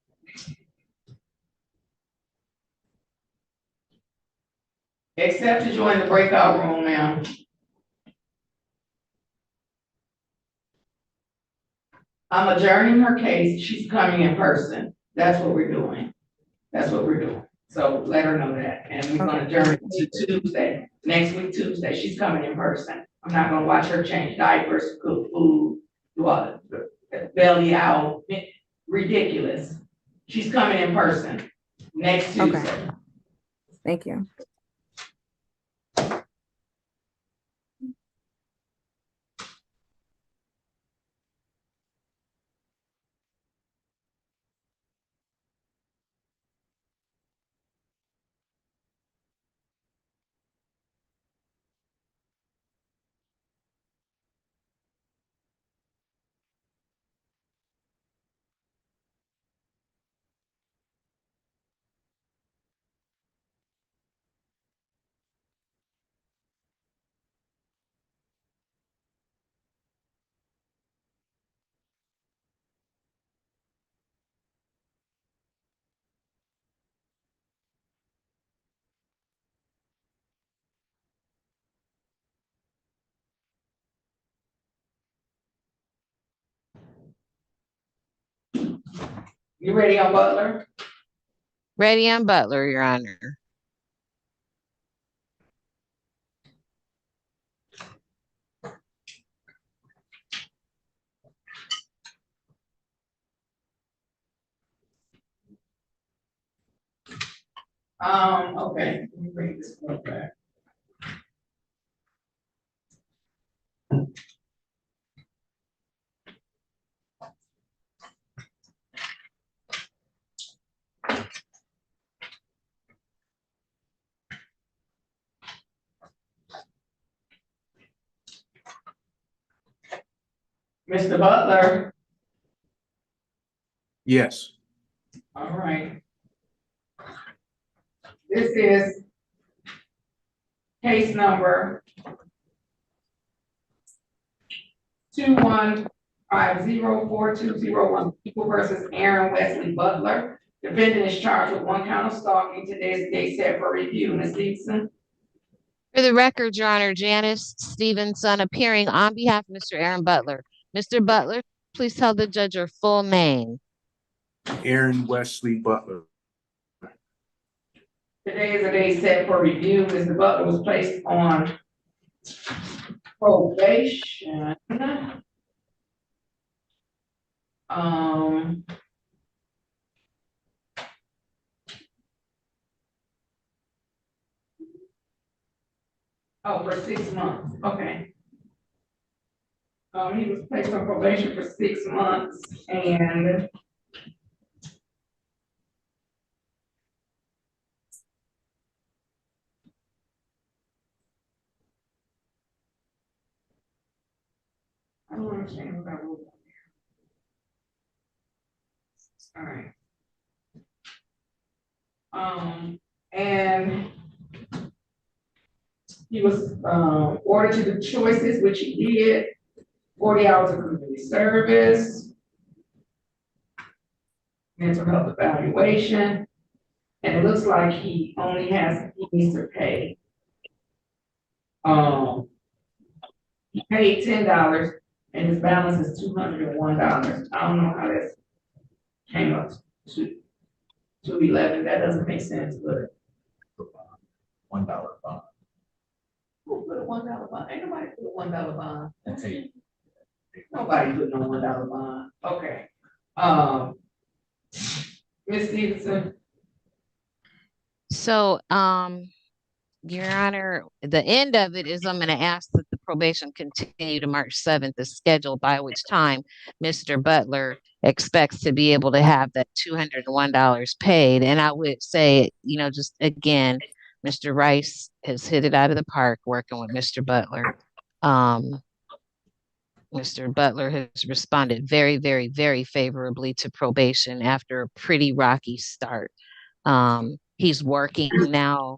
Except to join the breakout room now. I'm adjourning her case. She's coming in person. That's what we're doing. That's what we're doing. So let her know that. And we're gonna adjourn to Tuesday, next week, Tuesday. She's coming in person. I'm not gonna watch her change diapers, cook food, do all the belly out, ridiculous. She's coming in person next Tuesday. Okay. Thank you. You ready on Butler? Ready on Butler, Your Honor. Okay, let me bring this one back. Mr. Butler, Yes. all right. This is case number 21504201, People versus Aaron Wesley Butler. Defendant is charged with 1 count of stalking. Today's date set for review. Ms. Stevenson. For the record, Your Honor, Janice Stevenson appearing on behalf of Mr. Aaron Butler. Mr. Butler, please tell the judge your full name. Aaron Wesley Butler. Today is the day set for review. Mr. Butler was placed on probation. For 6 months, okay. He was placed on probation for 6 months and I don't understand what I wrote on there. All right. And he was ordered to do choices, which he did. 40 hours of community service, mental health evaluation, and it looks like he needs to pay. He paid $10 and his balance is $201. I don't know how that came up to 211. That doesn't make sense, but $1 bond. who put a $1 bond? Ain't nobody put a $1 bond. That's it. Nobody put no $1 bond. Okay. Ms. Stevenson. So, Your Honor, the end of it is I'm going to ask that the probation continue to March 7th, the schedule by which time Mr. Butler expects to be able to have that $201 paid. And I would say, just again, Mr. Rice has hit it out of the park working with Mr. Butler. Mr. Butler has responded very, very, very favorably to probation after a pretty rocky start. He's working now.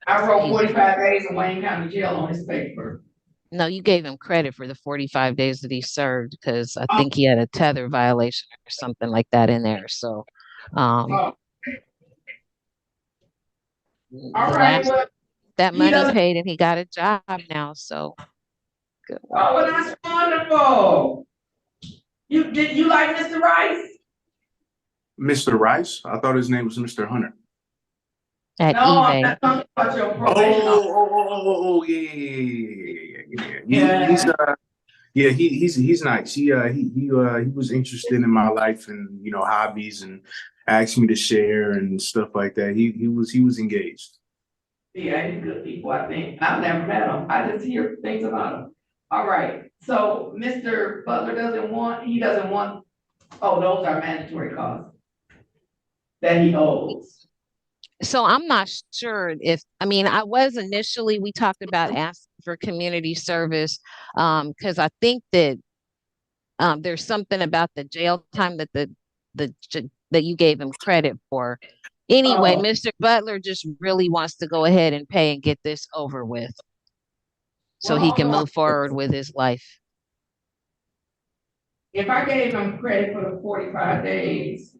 I wrote 45 days in Wayne County Jail on his paper. No, you gave him credit for the 45 days that he served because I think he had a tether violation or something like that in there. So, All right, that money paid and he got a job now. So, good. Oh, well, that's wonderful. Did you like Mr. Rice? Mr. Rice? I thought his name was Mr. Hunter. At eBay. I'm talking about your probation. He's nice. He was interested in my life and hobbies and asked me to share and stuff like that. He was engaged. Yeah, he's good people, I think. I've never met him. I just hear things about him. All right. So Mr. Butler doesn't want, oh, those are mandatory costs that he owes. So I'm not sure I was initially, we talked about asking for community service because I think that there's something about the jail time that that you gave him credit for. Anyway, Mr. Butler just really wants to go ahead and pay and get this over with so he can move forward with his life. If I gave him credit for the 45 days.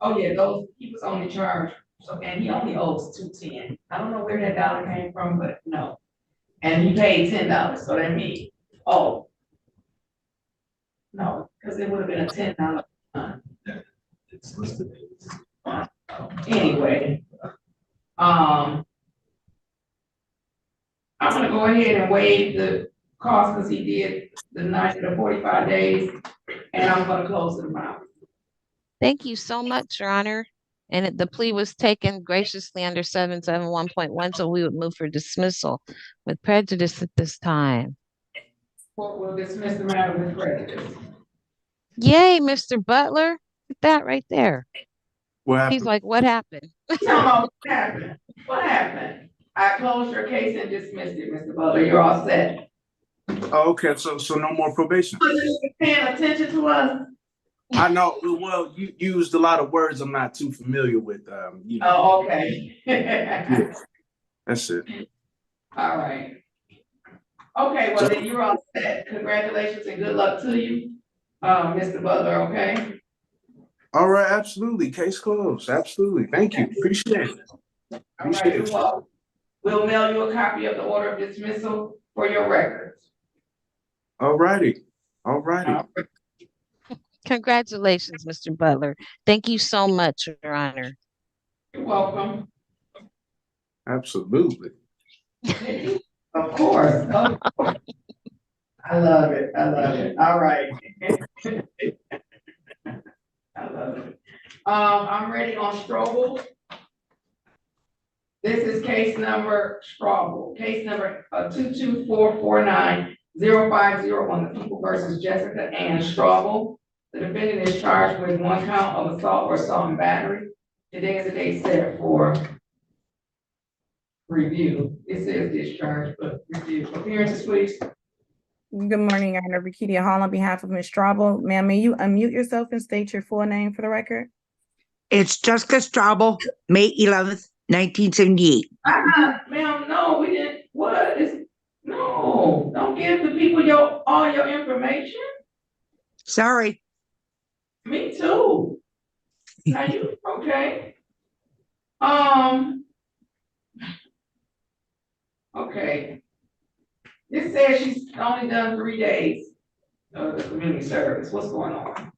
Oh yeah, he was only charged, and he only owes $210. I don't know where that dollar came from, but no. And he paid $10, so that means, no. Cause it would have been a $10 fine. It's listed. Anyway, I'm gonna go ahead and waive the cost, cause he did the 90 to 45 days, and I'm gonna close the amount. Thank you so much, Your Honor. And the plea was taken graciously under 771.1, so we would move for dismissal with prejudice at this time. Court will dismiss the matter with prejudice. Yay, Mr. Butler. Look at that right there. What He's happened? like, what happened? Tell me what happened. What happened? I closed your case and dismissed it, Mr. Butler. You're all set. Oh, okay, so no more probation. You paying attention to us? I know. Well, you used a lot of words I'm not too familiar with. You know. Oh, okay. Yeah, that's it. All right. Okay, well then you're all set. Congratulations and good luck to you, Mr. Butler, okay? All right, absolutely. Case closed. Absolutely. Thank you. Appreciate it. All right, Appreciate you're it. welcome. We'll mail you a copy of the order of dismissal for your records. All righty. All righty. Congratulations, Mr. Butler. Thank you so much, Your Honor. You're welcome. Absolutely. Of course. I love it. I love it. All right. I love it. I'm ready on Strobel. This is case number Strobel, case number 22449-0501, the people versus Jessica Ann Strobel. The defendant is charged with 1 count of assault or assault and battery. Today is the date set for review. It says discharge, but review. Appearances, please. Good morning, Your Honor. Rakidia Hall on behalf of Ms. Straubel. Ma'am, may you unmute yourself and state your full name for the record? It's Jessica Straubel, May 11th, 1978. Ma'am, no, we didn't. What is, no, don't give the people all your information. Sorry. Me too. Now you, okay. Okay. This says she's only done 3 days of the community service. What's going on?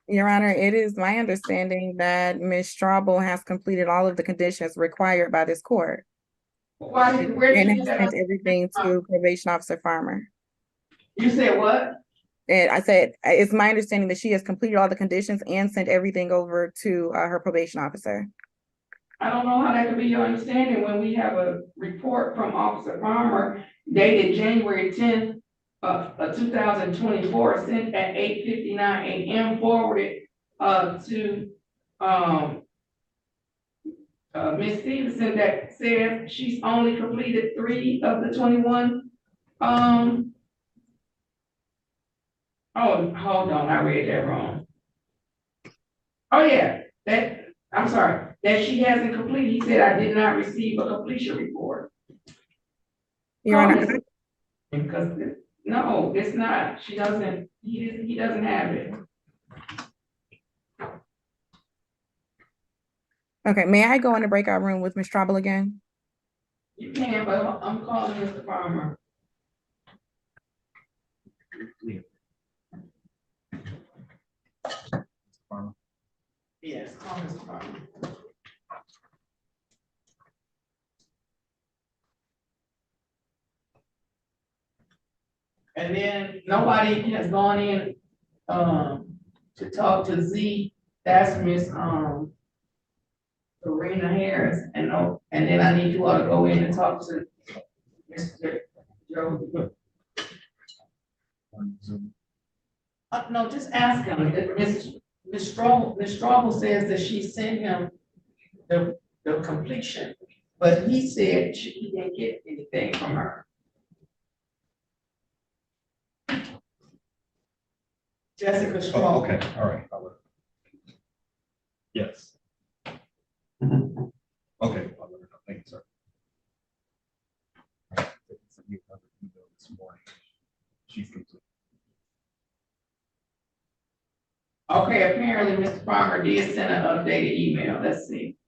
Your Honor, it is my understanding that Ms. Straubel has completed all of the conditions required by this court. Why did, where did And you has get sent that? everything to Probation Officer Farmer. You said what? And I said, it's my understanding that she has completed all the conditions and sent everything over to her probation officer. I don't know how that could be your understanding when we have a report from Officer Farmer dated January 10th, 2024, sent at 8:59 a.m. forwarded to Ms. Stevenson that says she's only completed 3 of the 21. Oh, hold on, I read that wrong. Oh yeah, I'm sorry, that she hasn't completed. He said I did not receive a completion report. Your Honor, Because no, it's not. She doesn't. He doesn't have it. okay, may I go in the breakout room with Ms. Straubel again? You can, but I'm calling Mr. Farmer. Yes, call Mr. Farmer. And then nobody has gone in to talk to Z. That's Miss Serena Harris, and then I need you all to go in and talk to Mr. Joe. No, just ask him. Ms. Strobel says that she sent him the completion, but he said he didn't get anything from her. Jessica Strobel. Oh, okay, all right. Yes. Okay, I'll let her know. Thank you, sir. This morning. She's complete. Okay, apparently Mr. Farmer did send an updated email. Let's see.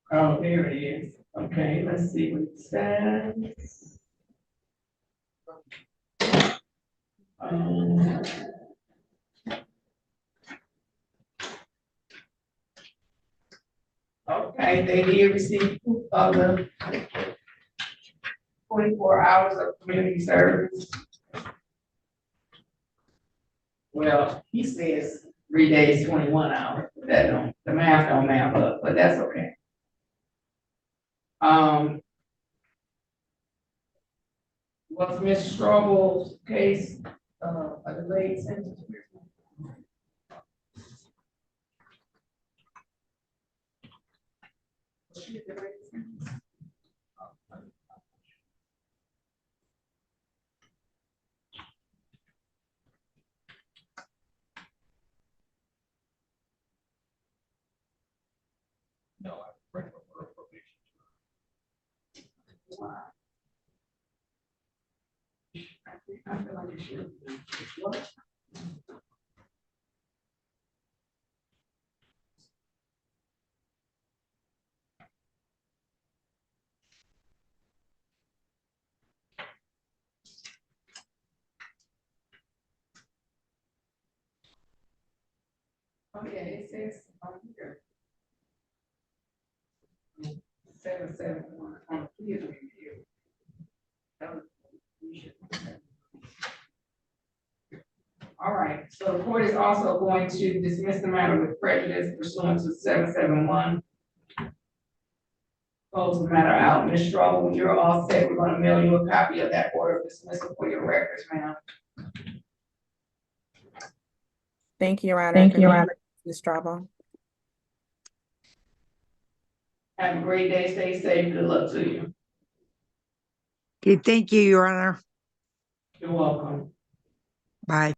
Oh, there it is. Okay, let's see what it says. Um, Okay, they did receive proof of the 24 hours of community service. Well, he says 3 days, 21 hours. That don't, the math don't map up, but that's okay. Was Ms. Strobel's case, a delayed sentence? Was she a delayed sentence? No, I'm ready for probation. Wow. I feel like it should be. What? Oh, yeah, it says on here. 771 on the plea review. All right, so the court is also going to dismiss the matter with prejudice pursuant to 771. Close the matter out. Ms. Strobel, you're all set. We're gonna mail you a copy of that order of dismissal for your records, ma'am. Thank you, Your Honor. Thank you, Your Honor. Ms. Strabo. Have a great day. Stay safe. Good luck to you. Okay, thank you, Your Honor. You're welcome. Bye.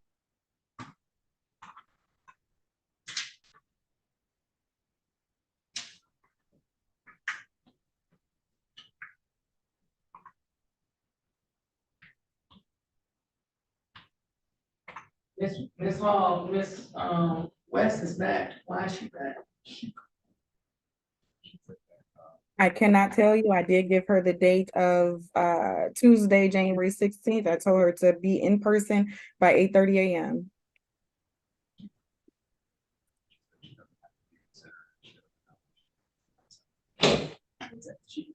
Miss Hall, Miss West is back. Why is she back? I cannot tell you. I did give her the date of Tuesday, January 16th. I told her to be in person by 8:30 a.m.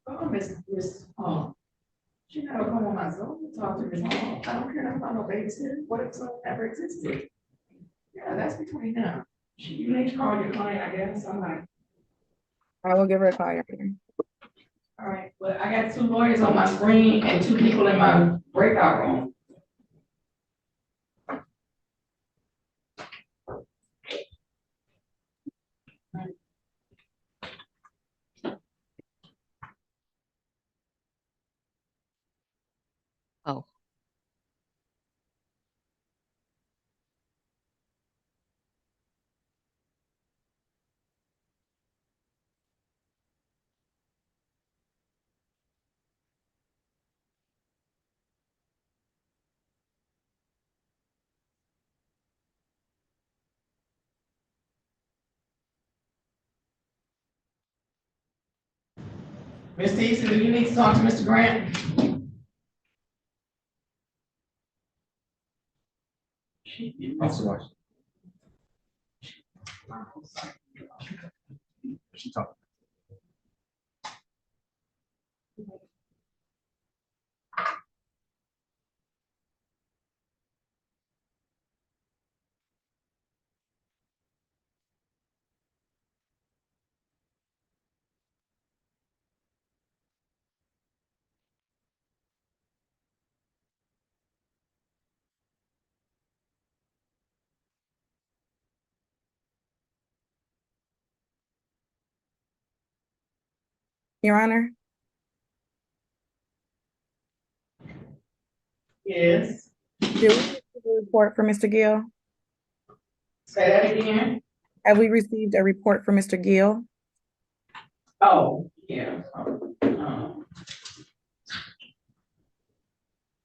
Oh, Miss Hall. She never come on my Zoom and talk to Miss Hall. I don't care nothing about no babysitter. What if Zoom ever existed? Yeah, that's between them. You need to call your client, I guess, somebody. I will give her a call, Your Honor. All right, but I got 2 lawyers on my screen and 2 people in my breakout room. Oh, Ms. Eason, do you need to talk to Mr. Grant? Also, watch. She talked. Your Honor, Yes. did we receive a report for Mr. Gill? Say that again. Have we received a report for Mr. Gill? Oh, yeah.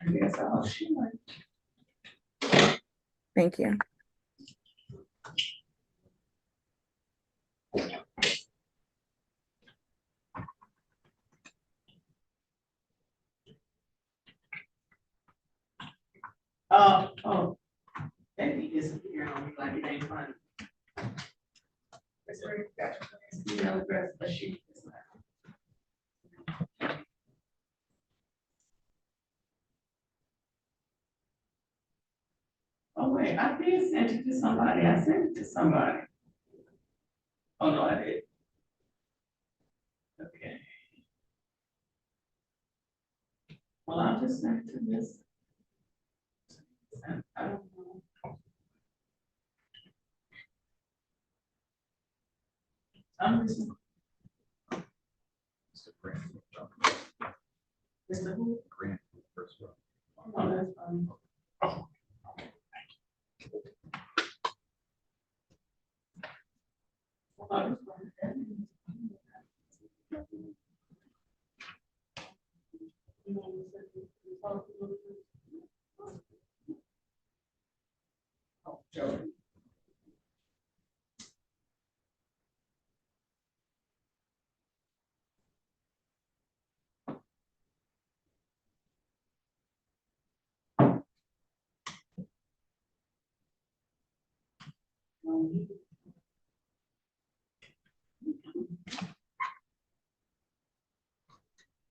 I guess I'll shoot. Thank you. Oh, that be disappearing on me like it ain't funny. That's where you got your email address, but she. Oh, wait, I did send it to somebody. I sent it to somebody. Oh, no, I did. Okay. Well, I'll just send it to this. I don't know. I'm just. Mr. Grant. Mr. Who? Grant, first row. Oh, that's fine. Oh, that's fine. Oh, Joey.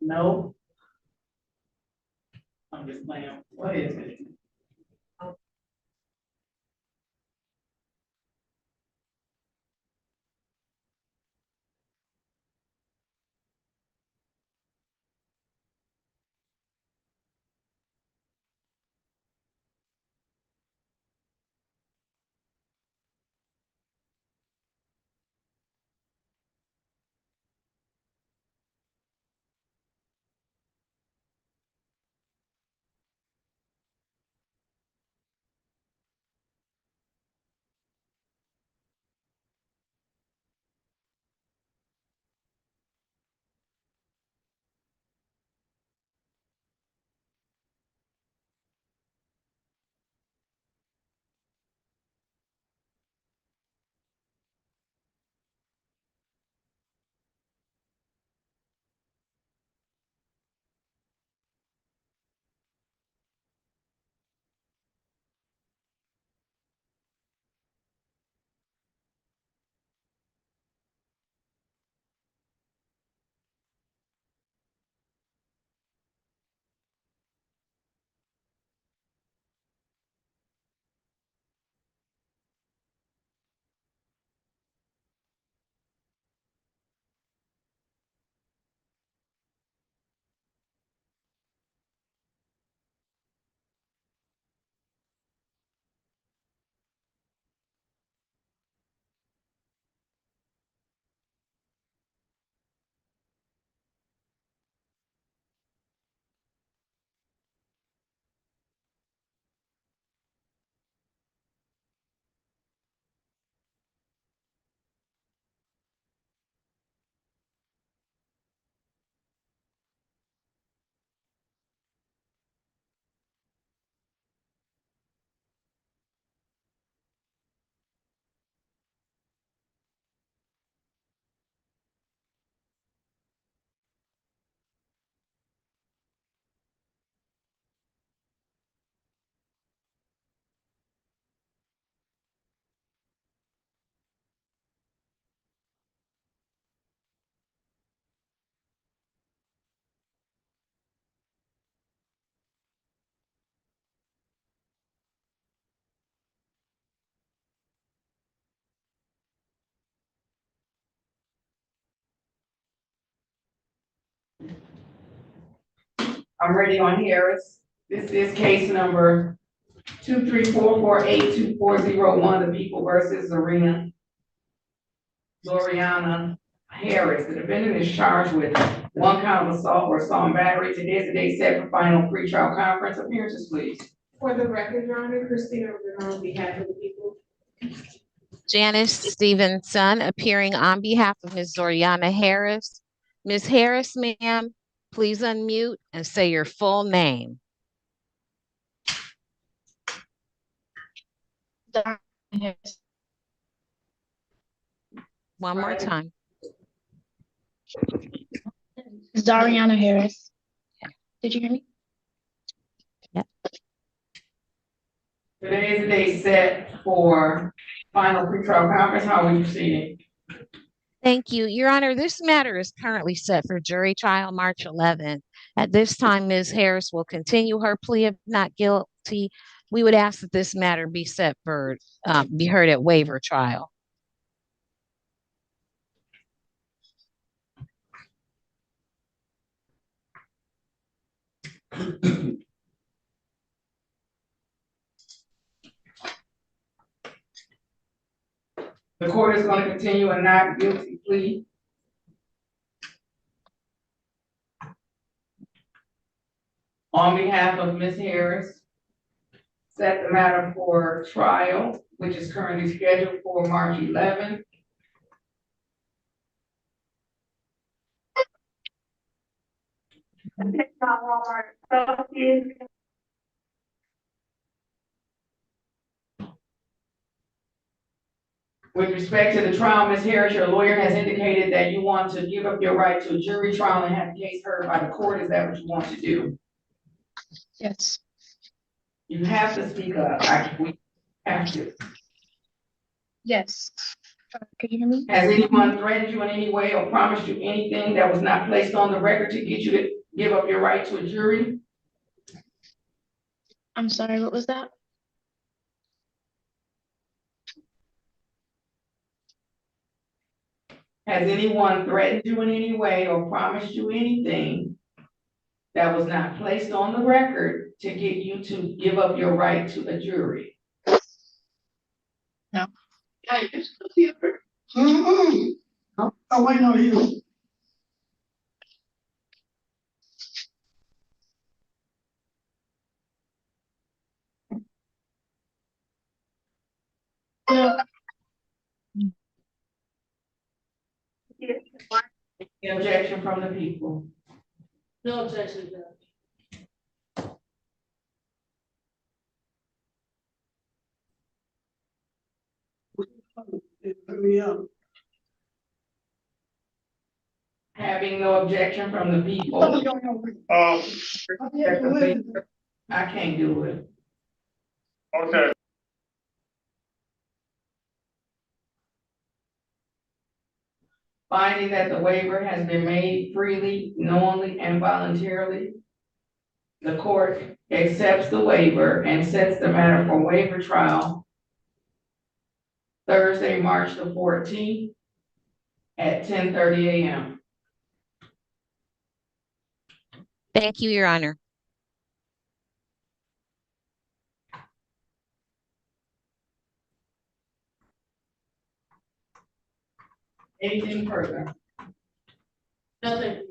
No. I'm just playing. What is it? I'm ready on Harris. This is case number 234482401, the people versus Loriana Harris. The defendant is charged with one count of assault or assault and battery. Today is the day set for final pretrial conference. Appearances, please. For the record, Your Honor, Christina Renaud on behalf of the people. Janice Stevenson, appearing on behalf of Ms. Zoriana Harris. Ms. Harris, ma'am, please unmute and say your full name. One more time. Zariana Harris. Did you hear me? Yep. Today is the date set for final pretrial conference. How are we proceeding? Thank you. Your Honor, this matter is currently set for jury trial March 11th. At this time, Ms. Harris will continue her plea of not guilty. We would ask that this matter be set for, be heard at waiver trial. The court is going to continue a not guilty plea. On behalf of Ms. Harris, set the matter for trial, which is currently scheduled for March 11th. With respect to the trial, Ms. Harris, your lawyer has indicated that you want to give up your right to a jury trial and have the case heard by the court. Is that what you want to do? Yes. You have to speak up. We have to. Yes. Could you hear me? Has anyone threatened you in any way or promised you anything that was not placed on the record to get you to give up your right to a jury? I'm sorry, what was that? Has anyone threatened you in any way or promised you anything that was not placed on the record to get you to give up your right to a jury? No. Oh, wait, no, you. No. The objection from the people. No objection, Judge. Having no objection from the people. I can't do it. Okay. Finding that the waiver has been made freely, knowingly, and voluntarily, the court accepts the waiver and sets the matter for waiver trial Thursday, March the 14th at 10:30 a.m. Thank you, Your Honor. Anything further? Nothing.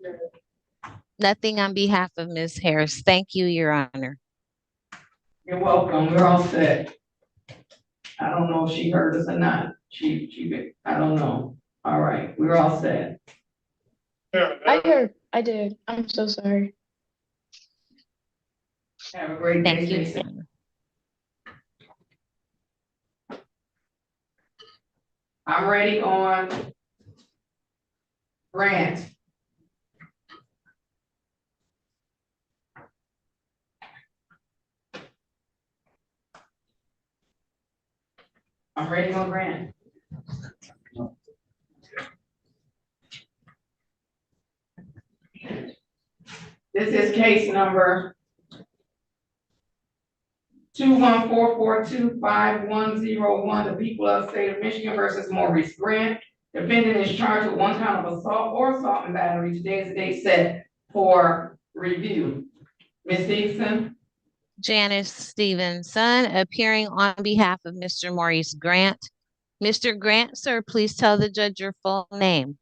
Nothing on behalf of Ms. Harris. Thank you, Your Honor. You're welcome. We're all set. I don't know if she heard us or not. I don't know. All right, we're all set. I heard, I did. I'm so sorry. Have a great day. Thank you, Stay Your safe. Honor. I'm ready on Bryant. I'm ready on Bryant. This is case number 214425101, the people of the state of Michigan versus Maurice Grant. Defendant is charged with 1 count of assault or assault and battery. Today is the date set for review. Ms. Dixon? Janice Stevenson, appearing on behalf of Mr. Maurice Grant. Mr. Grant, sir, please tell the judge your full name.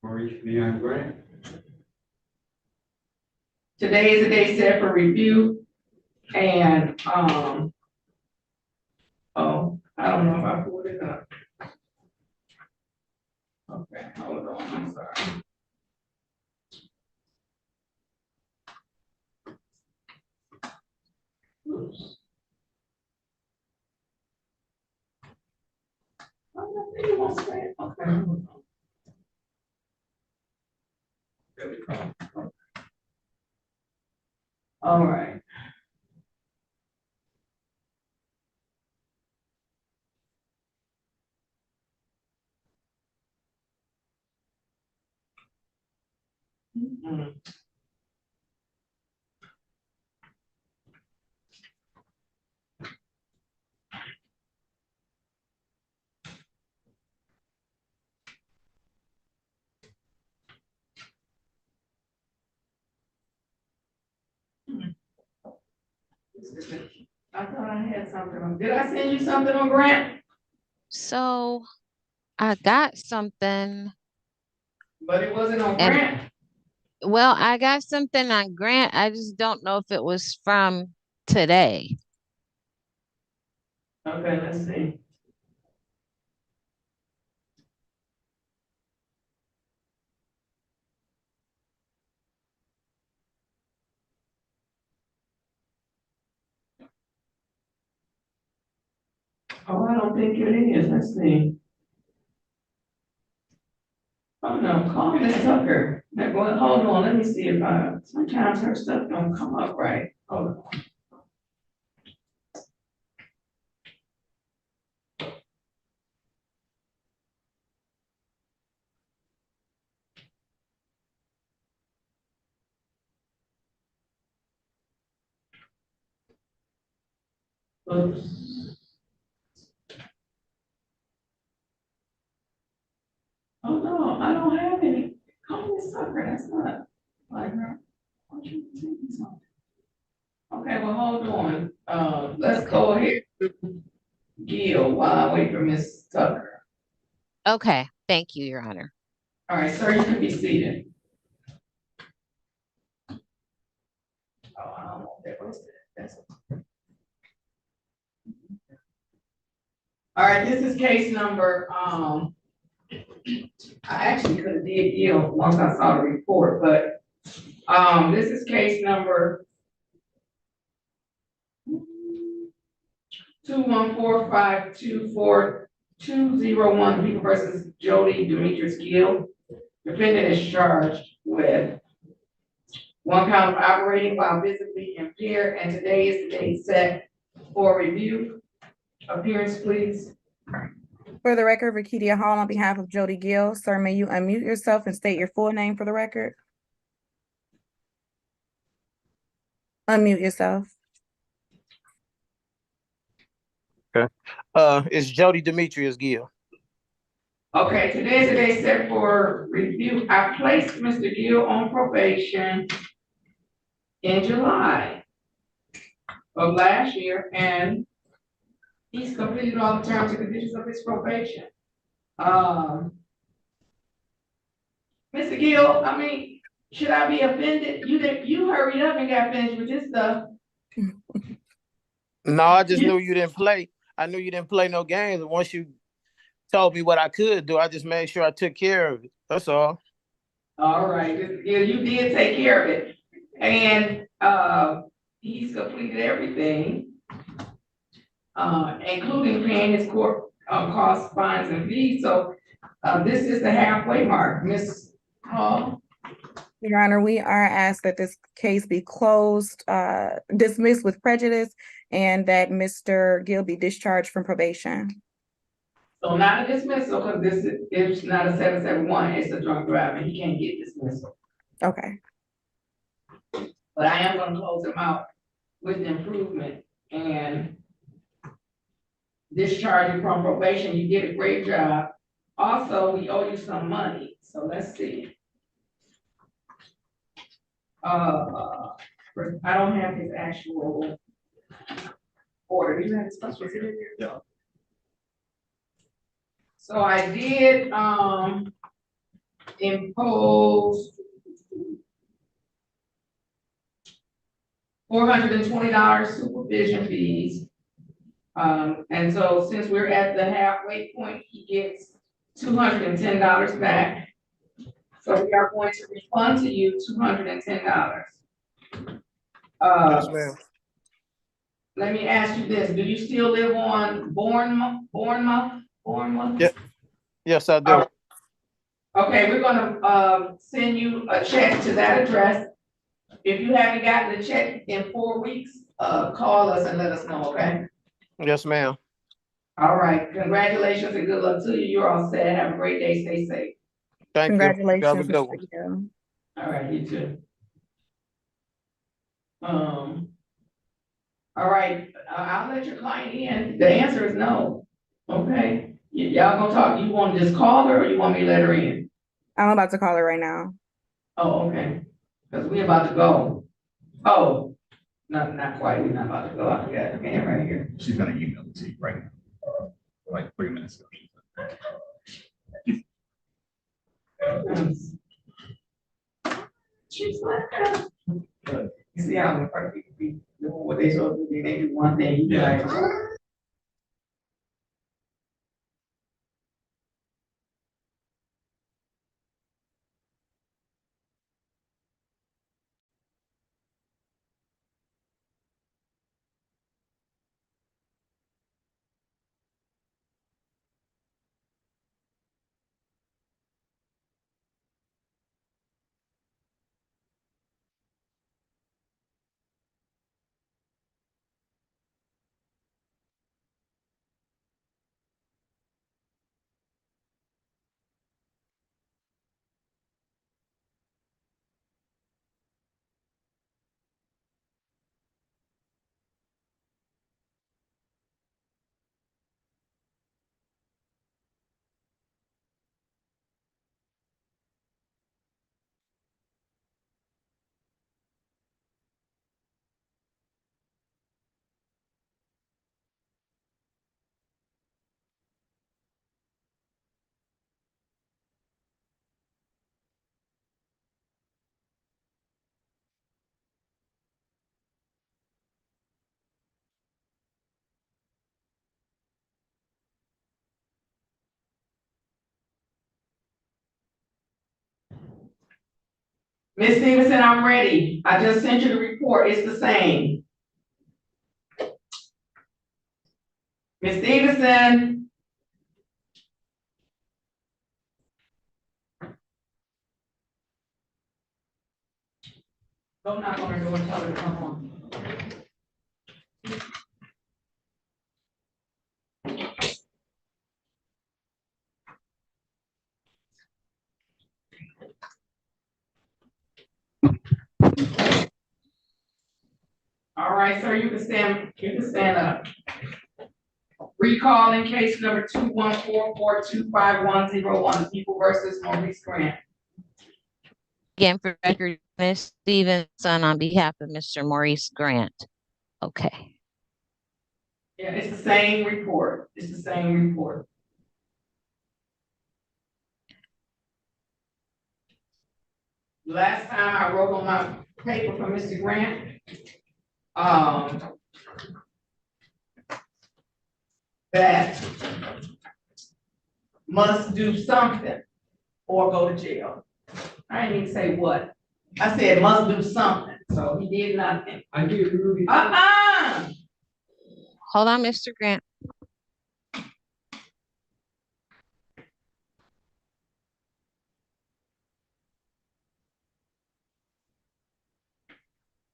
Maurice Leon Grant. Today is the day set for review, and, oh, I don't know if I pulled it up. Okay, hold on, I'm sorry. Oops. Oh, it won't say it. Okay, hold on. There we go. All right. Mm. I thought I had something on, did I send you something on Grant? So I got something, But it wasn't on and Grant? well, I got something on Grant. I just don't know if it was from today. Okay, let's see. Oh, I don't think it is, let's see. Oh, no, call Miss Tucker. Now, well, hold on, let me see if sometimes her stuff don't come up right. Hold on. Oops. Oh, no, I don't have any. Call Miss Tucker, that's not like her. Why don't you send me something? Okay, well, hold on. Let's go ahead to Gil while I wait for Miss Tucker. Okay, thank you, Your Honor. All right, sir, you can be seated. Oh, I don't know, that was it. That's all right, this is case number, I actually could have did Gil once I saw the report, but, this is case number 214524201, people versus Jody Demetrius Gill. Defendant is charged with one count of operating while visibly impaired, and today is the date set for review. Appearance, please. For the record, Rakidia Hall on behalf of Jody Gill. Sir, may you unmute yourself and state your full name for the record? Unmute yourself. Okay. It's Jody Demetrius Gill. Okay, today is the day set for review. I placed Mr. Gill on probation in July of last year, and he's completed all the terms and conditions of his probation. Mr. Gill, I mean, should I be offended? You hurried up and got finished with this stuff. No, I just knew you didn't play. I knew you didn't play no games. And once you told me what I could do, I just made sure I took care of it. That's all. All right, Mr. Gill, you did take care of it. And, he's completed everything, including paying his court, costs, fines, and fees. So, this is the halfway mark. Ms. Hall? Your Honor, we are asked that this case be closed, dismissed with prejudice, and that Mr. Gill be discharged from probation. So not a dismissal, because this is not a 771, it's a drunk driving, he can't get dismissal. Okay. But I am gonna close him out with an improvement and discharge him from probation. You did a great job. Also, we owe you some money, so let's see. I don't have his actual order. You have his stuff, was it in there? Yeah. So I did, impose $420 supervision fees. And so since we're at the halfway point, he gets $210 back. So we are going to refund to you $210. Yes, ma'am. Let me ask you this, do you still live on Bournemouth? Yep. Yes, I do. Okay, we're gonna, send you a check to that address. If you haven't gotten the check in 4 weeks, call us and let us know, okay? Yes, ma'am. All right, congratulations and good luck to you. You're all set. Have a great day. Stay safe. Thank you. You have a Congratulations, good one. Mr. Gill. All right, you too. All right, I'll let your client in. The answer is no. Okay, y'all gonna talk, you wanna just call her or you want me to let her in? I'm about to call her right now. Oh, okay, cause we about to go. Oh, not quite, we're not about to go. I got the man right here. She's gonna email it to you right now, like 3 minutes ago. She's like, you see how the first people be doing what they supposed to do, they do one thing, you be like. Ms. Stevenson, I'm ready. I just sent you the report. It's the same. Ms. Stevenson. Go knock on her door and tell her to come on. All right, sir, you can stand up. Recall in case number 214425101, People versus Maurice Grant. Again, for record, Ms. Stevenson on behalf of Mr. Maurice Grant. Okay. Yeah, it's the same report. It's the same report. Last time I wrote on my paper for Mr. Grant, that must do something or go to jail. I didn't even say what. I said must do something, so he did nothing. I did. Hold on, Mr. Grant.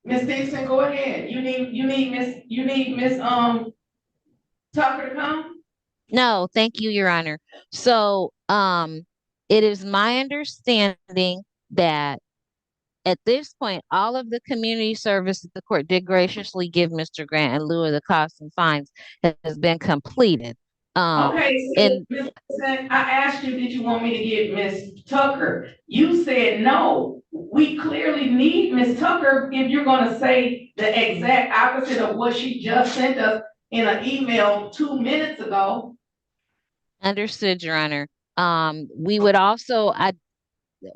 Miss Dixon, go ahead. You need Miss Tucker to come? No, thank you, Your Honor. So, it is my understanding that at this point, all of the community service that the court did graciously give Mr. Grant in lieu of the costs and fines has been completed. Okay, so Ms. Dixon, I asked you, did you want me to get Miss Tucker? You said no. We clearly need Miss Tucker if you're gonna say the exact opposite of what she just sent us in an email 2 minutes ago. Understood, Your Honor. We would also,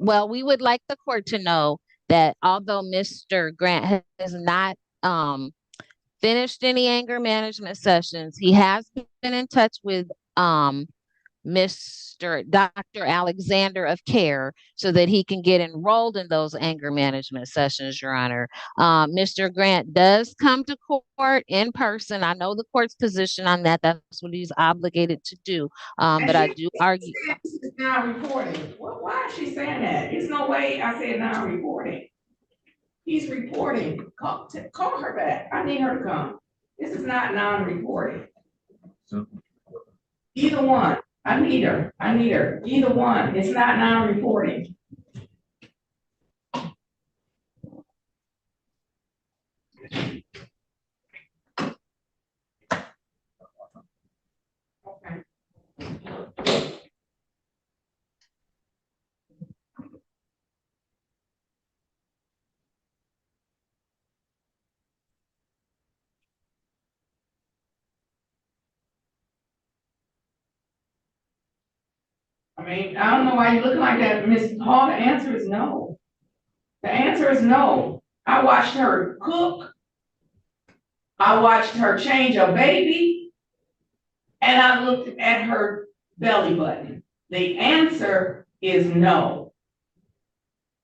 we would like the court to know that although Mr. Grant has not finished any anger management sessions, he has been in touch with Dr. Alexander of CARE so that he can get enrolled in those anger management sessions, Your Honor. Mr. Grant does come to court in person. I know the court's position on that. That's what he's obligated to do. But I do argue. It's not reporting. Why is she saying that? There's no way I said non-reporting. He's reporting. Call her back. I need her to come. This is not non-reporting. Either one. I need her. Either one. It's not non-reporting. I mean, I don't know why you're looking like that, Ms. Hall. The answer is no. The answer is no. I watched her cook. I watched her change a baby. And I looked at her belly button. The answer is no.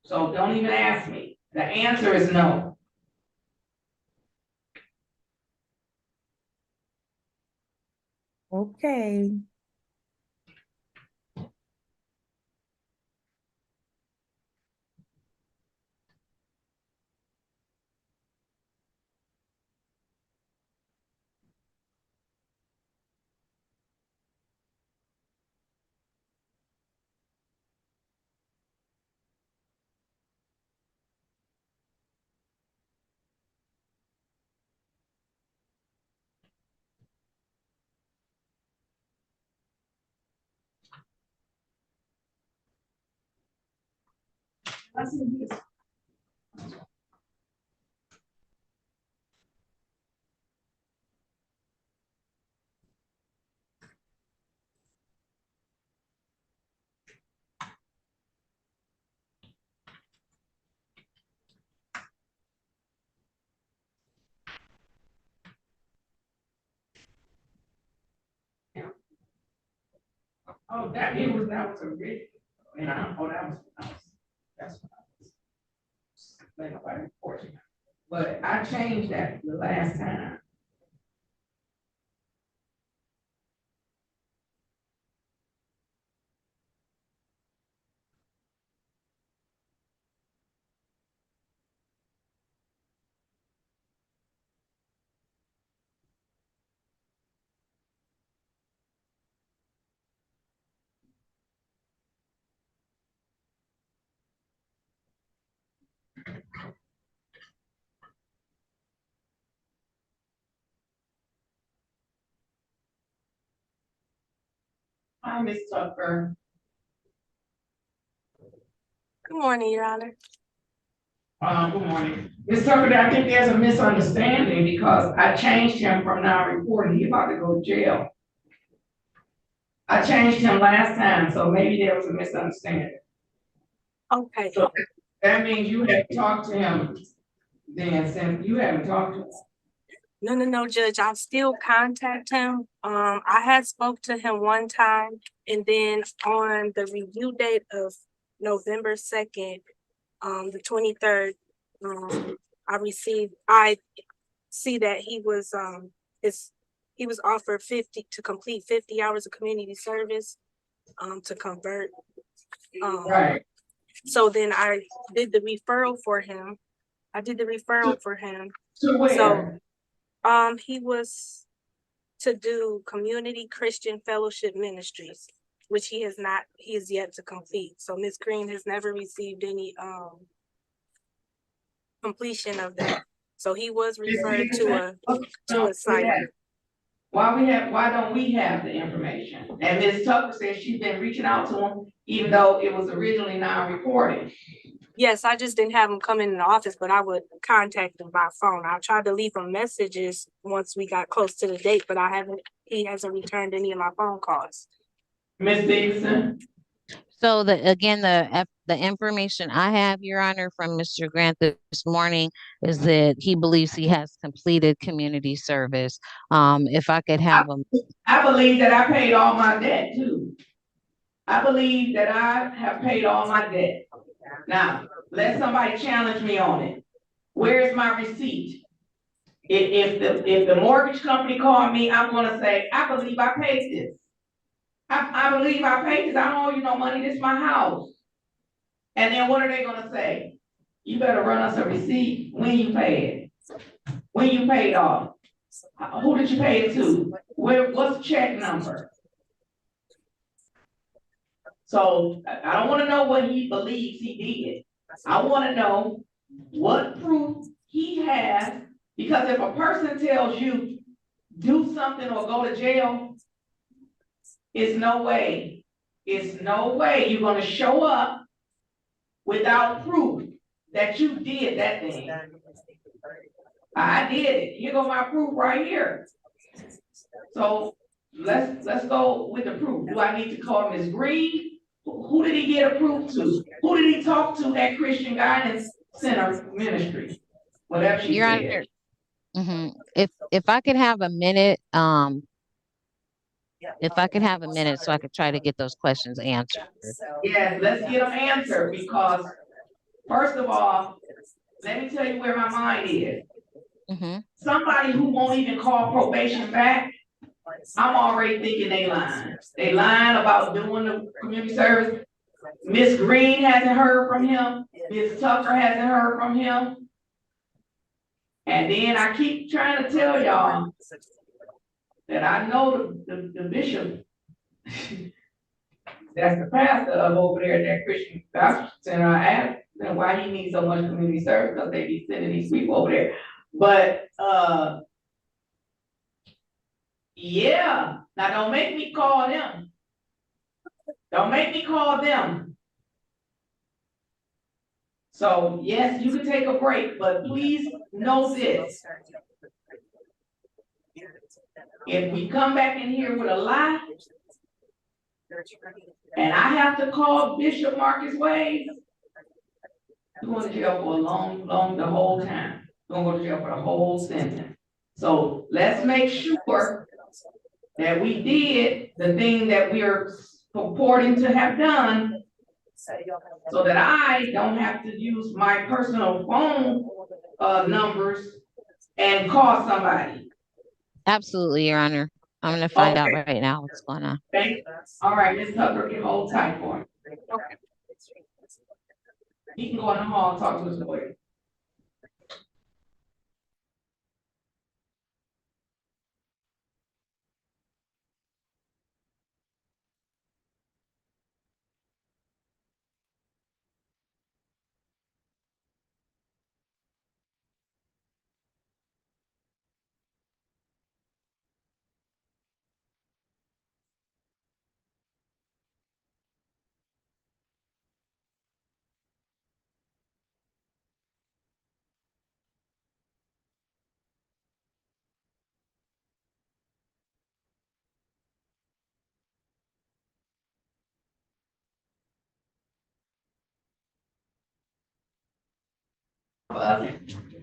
So don't even ask me. The answer is no. Okay. Oh, that was original. And that's what I was. Like nobody reported. But I changed that the last time. Hi, Ms. Tucker. Good morning, Your Honor. Good morning. Ms. Tucker, I think there's a misunderstanding because I changed him from non-reporting. He about to go to jail. I changed him last time, so maybe there was a misunderstanding. Okay. So that means you haven't talked to him then, since you haven't talked to him. No, Judge. I'll still contact him. I had spoke to him one time, and then on the review date of November 2nd, the 23rd, I see that he was he was offered 50 to complete 50 hours of community service to convert. Right. So then I did the referral for him. To where? So he was to do Community Christian Fellowship Ministries, which he has yet to complete. So Ms. Green has never received any completion of that. So he was referred to a site. Why don't we have the information? And Ms. Tucker says she's been reaching out to him, even though it was originally non-reported. Yes, I just didn't have him come in the office, but I would contact him by phone. I tried to leave him messages once we got close to the date, but he hasn't returned any of my phone calls. Ms. Davidson? So the information I have, Your Honor, from Mr. Grant this morning is that he believes he has completed community service. If I could have him. I believe that I paid all my debt too. I believe that I have paid all my debt. Now, let somebody challenge me on it. Where's my receipt? If the mortgage company called me, I'm gonna say, I believe I paid this. I believe I paid this. I don't owe you no money. This is my house. And then what are they gonna say? You better run us a receipt when you pay it. When you paid off. Who did you pay it to? What's the check number? So I don't wanna know what he believes he did. I wanna know what proof he has Because if a person tells you, do something or go to jail, it's no way you're gonna show up without proof that you did that thing. I did it. Here go my proof right here. So let's go with the proof. Do I need to call Ms. Green? Who did he get a proof to? Who did he talk to at Christian Guidance Center Ministry? Whatever she Your said. Honor, if I could have a minute, if I could have a minute so I could try to get those questions answered. Yes, let's get them answered because first of all, let me tell you where my mind is. Somebody who won't even call probation back, I'm already thinking they lying. They lying about doing the community service. Miss Green hasn't heard from him. Miss Tucker hasn't heard from him. And then I keep trying to tell y'all that I know the bishop, that's the pastor of over there at that Christian Gospel Center. I asked them why he needs so much community service because they be sending these people over there. But yeah, now don't make me call them. Don't make me call them. So yes, you can take a break, but please know this. If we come back in here with a lie, and I have to call Bishop Marcus Wade, you're going to jail for a long, the whole time. You're going to go to jail for the whole sentence. So let's make sure that we did the thing that we are purporting to have done so that I don't have to use my personal phone numbers and call somebody. Absolutely, Your Honor. I'm gonna find out right now what's going on. Thank you. All right, Ms. Tucker, can hold tight for him. Okay. He can go in the hall and talk to his lawyer.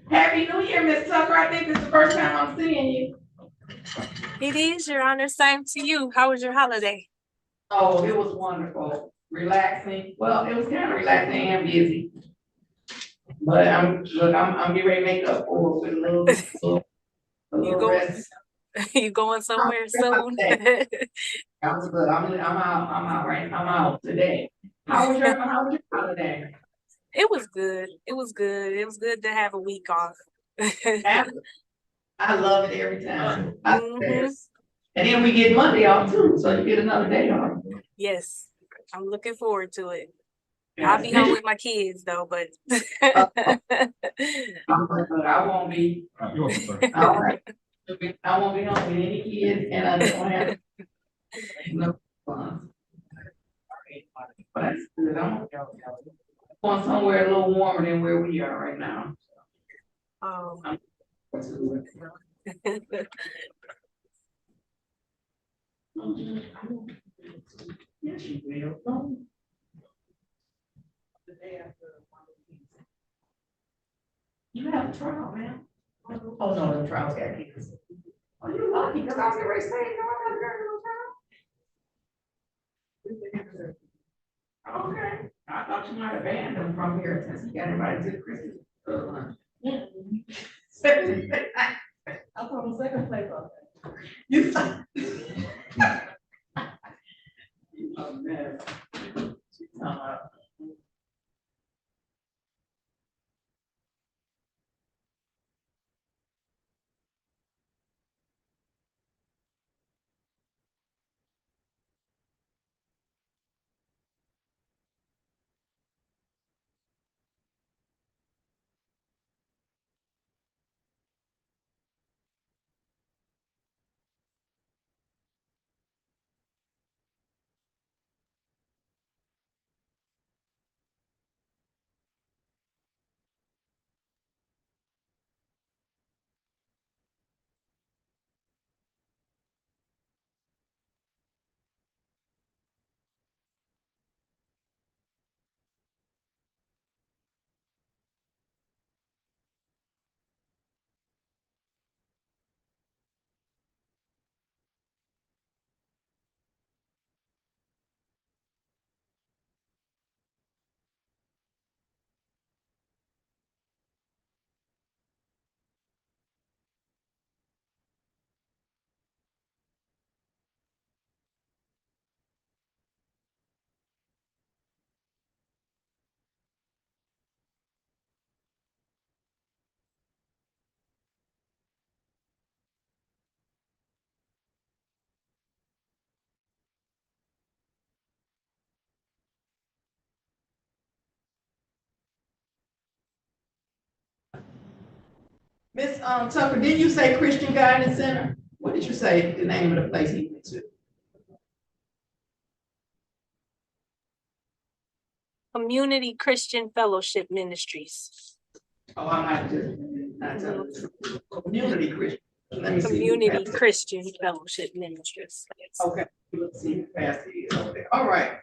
Happy New Year, Miss Tucker. I think this is the first time I'm seeing you. It is, Your Honor. Same to you. How was your holiday? Oh, it was wonderful. Relaxing. Well, it was kind of relaxing and busy. But I'm getting ready to make up for it with a little rest. You going somewhere soon? I'm good. I'm out right. I'm out today. How was your holiday? It was good. It was good. It was good to have a week off. I love it every time. And then we get Monday off too, so you get another day off. Yes, I'm looking forward to it. I'll be home with my kids though, but I won't be. All right. I won't be home with any kids, and I don't have no fun. But that's good. I'm going somewhere a little warmer than where we are right now. Yes, you will. You have a trial, man. Oh, no, the trial's got kids. Oh, you're lucky, because I was getting ready to say, no, I'm not going to no trial. Okay, I thought you might have banned them from here since you got everybody to Christmas. I thought the second place on that. You thought. Oh, man. Miss Tucker, didn't you say Christian Guidance Center? What did you say the name of the place he went to? Community Christian Fellowship Ministries. Oh, I might just, not tell you. Community Christian. Let me see. Community Christian Fellowship Ministries. Yes. Okay, let's see how fast he is over there. All right.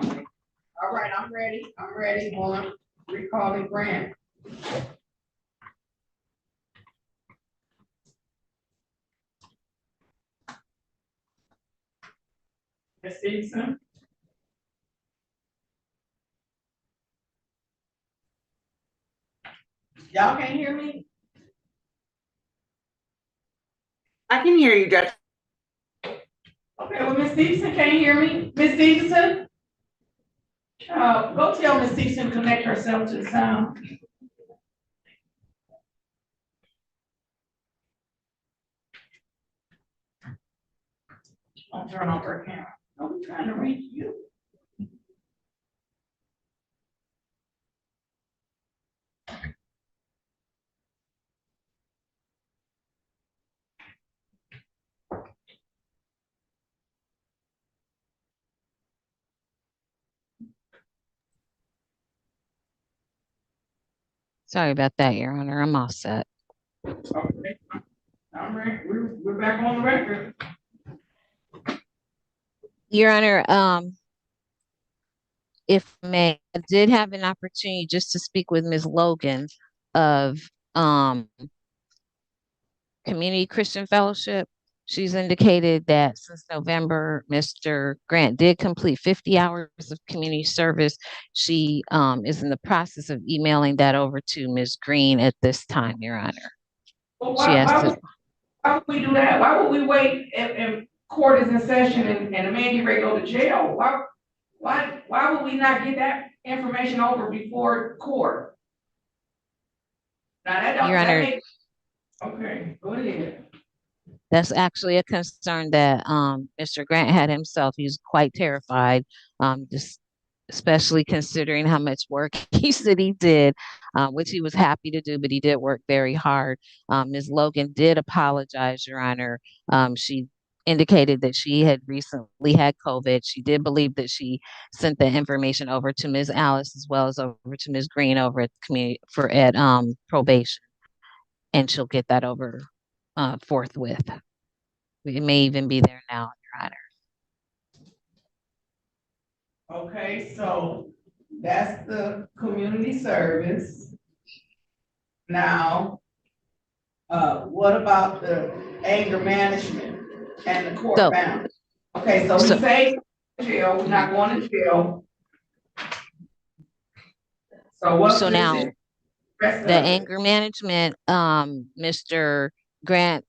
All right, I'm ready on recalling Grant. Ms. Stevenson? Y'all can't hear me? I can hear you, Judge. Okay, well, Ms. Stevenson can't hear me. Ms. Stevenson? Go tell Ms. Stevenson to connect herself to the sound. I'll turn off her camera. I'm trying to reach you. Sorry about that, Your Honor. I'm all set. Okay. I'm ready. We're back on the record. Your Honor, if I may, I did have an opportunity just to speak with Ms. Logan of Community Christian Fellowship. She's indicated that since November, Mr. Grant did complete 50 hours of community service. She is in the process of emailing that over to Ms. Green at this time, Your Honor. Well, She has to. why would we do that? Why would we wait and court is in session and the man get ready to go to jail? Why would we not get that information over before court? Now that don't, Your Honor, okay, go ahead. that's actually a concern that Mr. Grant had himself. He's quite terrified, just especially considering how much work he said he did, which he was happy to do, but he did work very hard. Ms. Logan did apologize, Your Honor. She indicated that she had recently had COVID. She did believe that she sent the information over to Ms. Alice as well as over to Ms. Green over at the community at probation, and she'll get that over forthwith. It may even be there now, Your Honor. Okay, so that's the community service. Now, what about the anger management and the court bound? Okay, so we say jail, we're not going to jail. So what's so now the anger management, Mr. Grant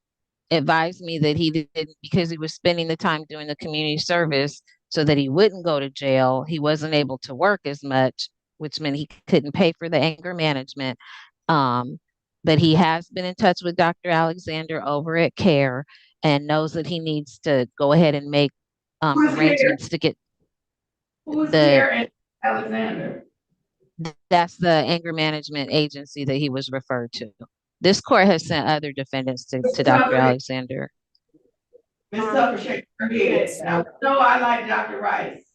advised me that he did, because he was spending the time doing the community service so that he wouldn't go to jail. He wasn't able to work as much, which meant he couldn't pay for the anger management. But he has been in touch with Dr. Alexander over at CARE and knows that he needs to go ahead and make arrangements to get who's CARE and Alexander? That's the anger management agency that he was referred to. This court has sent other defendants to Dr. Alexander. Ms. Tucker, shake your head. Now, no, I like Dr. Rice.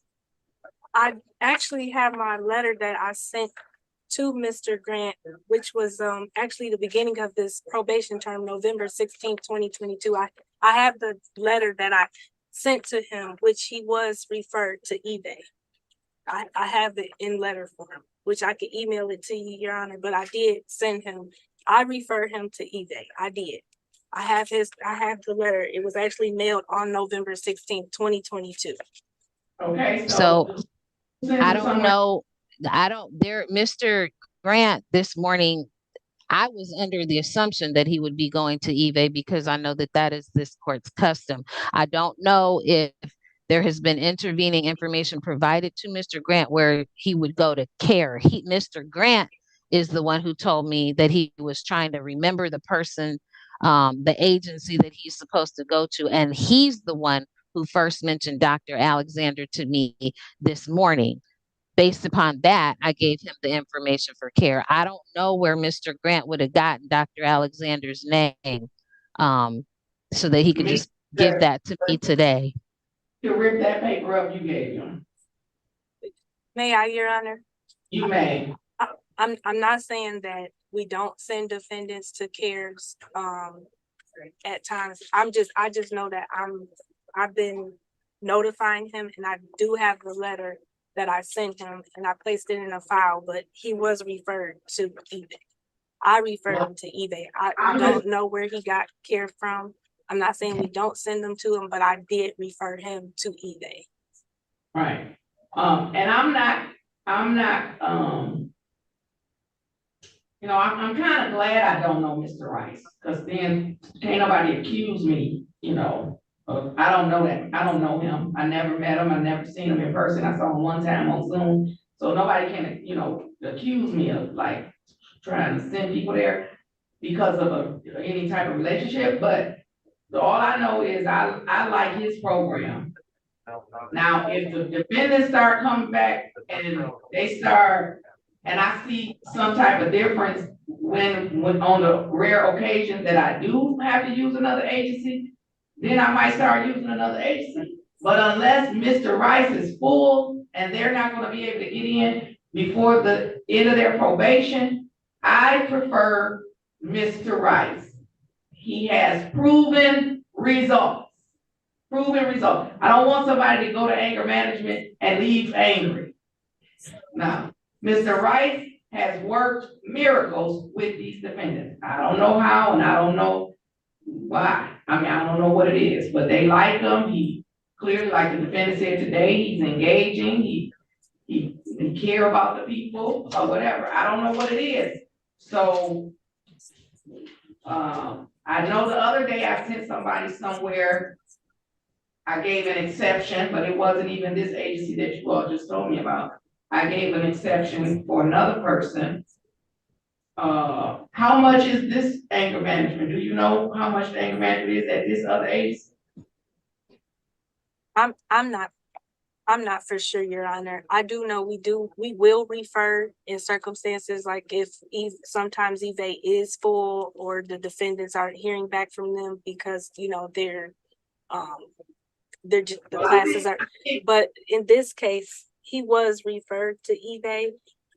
I actually have my letter that I sent to Mr. Grant, which was actually the beginning of this probation term, November 16th, 2022. I have the letter that I sent to him, which he was referred to eBay. I have it in letter form, which I could email it to you, Your Honor, but I did send him. I referred him to eBay. I did. I have the letter. It was actually mailed on November 16th, 2022. Okay, so I don't know. Mr. Grant this morning, I was under the assumption that he would be going to eBay because I know that that is this court's custom. I don't know if there has been intervening information provided to Mr. Grant where he would go to CARE. Mr. Grant is the one who told me that he was trying to remember the person, the agency that he's supposed to go to. And he's the one who first mentioned Dr. Alexander to me this morning. Based upon that, I gave him the information for CARE. I don't know where Mr. Grant would have gotten Dr. Alexander's name, so that he could just give that to me today. You rip that paper up you gave him. May I, Your Honor? You may. I'm not saying that we don't send defendants to CARES at times. I just know that I've been notifying him, and I do have the letter that I sent him and I placed it in a file, but he was referred to eBay. I referred him to eBay. I don't know where he got care from. I'm not saying we don't send them to him, but I did refer him to eBay. Right. And I'm not, I'm kind of glad I don't know Mr. Rice, because then can't nobody accuse me, I don't know that, I don't know him. I never met him, I never seen him in person. I saw him one time on Zoom. So nobody can, accuse me of like trying to send people there because of any type of relationship, but all I know is I like his program. Now, if the defendants start coming back and they start, and I see some type of difference when on the rare occasion that I do have to use another agency, then I might start using another agency. But unless Mr. Rice is full and they're not gonna be able to get in before the end of their probation, I prefer Mr. Rice. He has proven results. Proven results. I don't want somebody to go to anger management and leave angry. Now, Mr. Rice has worked miracles with these defendants. I don't know how and I don't know why. I mean, I don't know what it is, but they like him. He clearly, like the defendant said today, he's engaging. He care about the people or whatever. I don't know what it is. So, I know the other day I sent somebody somewhere. I gave an exception, but it wasn't even this agency that you all just told me about. I gave an exception for another person. How much is this anger management? Do you know how much the anger management is at this other agency? I'm not for sure, Your Honor. I do know we will refer in circumstances like if sometimes eBay is full or the defendants aren't hearing back from them because, they're just, the classes are, but in this case, he was referred to eBay.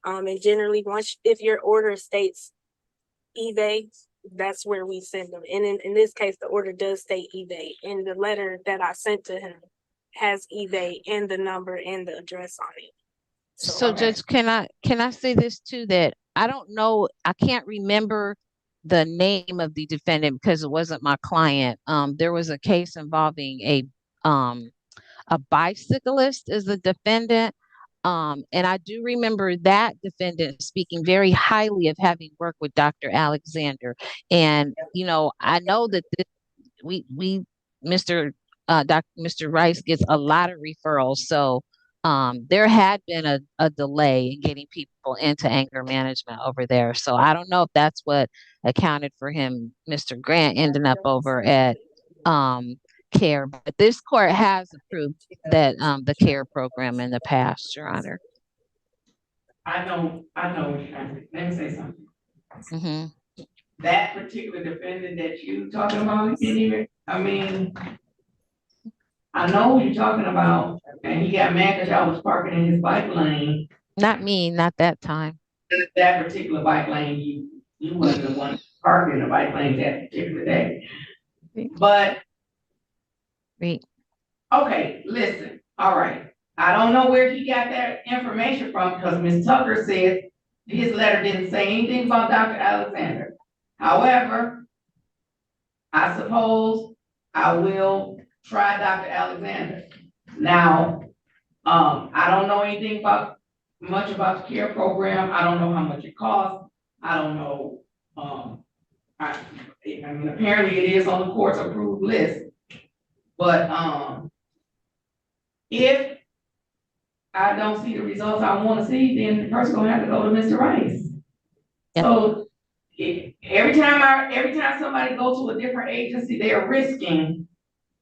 And generally if your order states eBay, that's where we send them. And in this case, the order does state eBay. And the letter that I sent to him has eBay and the number and the address on it. So Judge, can I say this too, that I don't know, I can't remember the name of the defendant because it wasn't my client. There was a case involving a bicyclist as the defendant. And I do remember that defendant speaking very highly of having worked with Dr. Alexander. And, I know that Mr. Rice gets a lot of referrals. So there had been a delay in getting people into anger management over there. So I don't know if that's what accounted for him, Mr. Grant, ending up over at CARE, but this court has approved that the CARE program in the past, Your Honor. I know what you're trying to say. Let me say something. Mm-hmm. That particular defendant that you talking about, I know who you're talking about, and he got mad because y'all was parking in his bike lane. Not me, not that time. That particular bike lane, you wasn't the one parking in the bike lane that particular day. But okay, listen, all right. I don't know where he got that information from because Ms. Tucker said his letter didn't say anything about Dr. Alexander. However, I suppose I will try Dr. Alexander. Now, I don't know anything much about the CARE program. I don't know how much it costs. I don't know. Apparently it is on the court's approved list. But if I don't see the results I want to see, then the person gonna have to go to Mr. Rice. Yep. So every time somebody goes to a different agency, they're risking,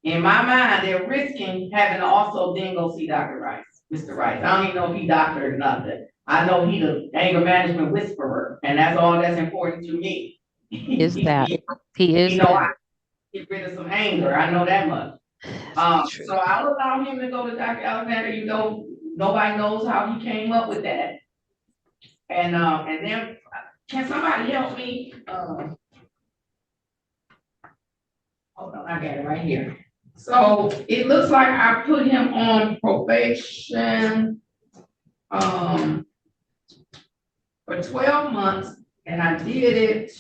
in my mind, they're risking having to also then go see Dr. Rice, Mr. Rice. I don't even know if he doctored or nothing. I know he the anger management whisperer, and that's all that's important to me. Is that he is? I get rid of some anger. I know that much. So I'll allow him to go to Dr. Alexander. Nobody knows how he came up with that. And then can somebody help me? Hold on, I got it right here. So it looks like I put him on probation. for 12 months, and I did it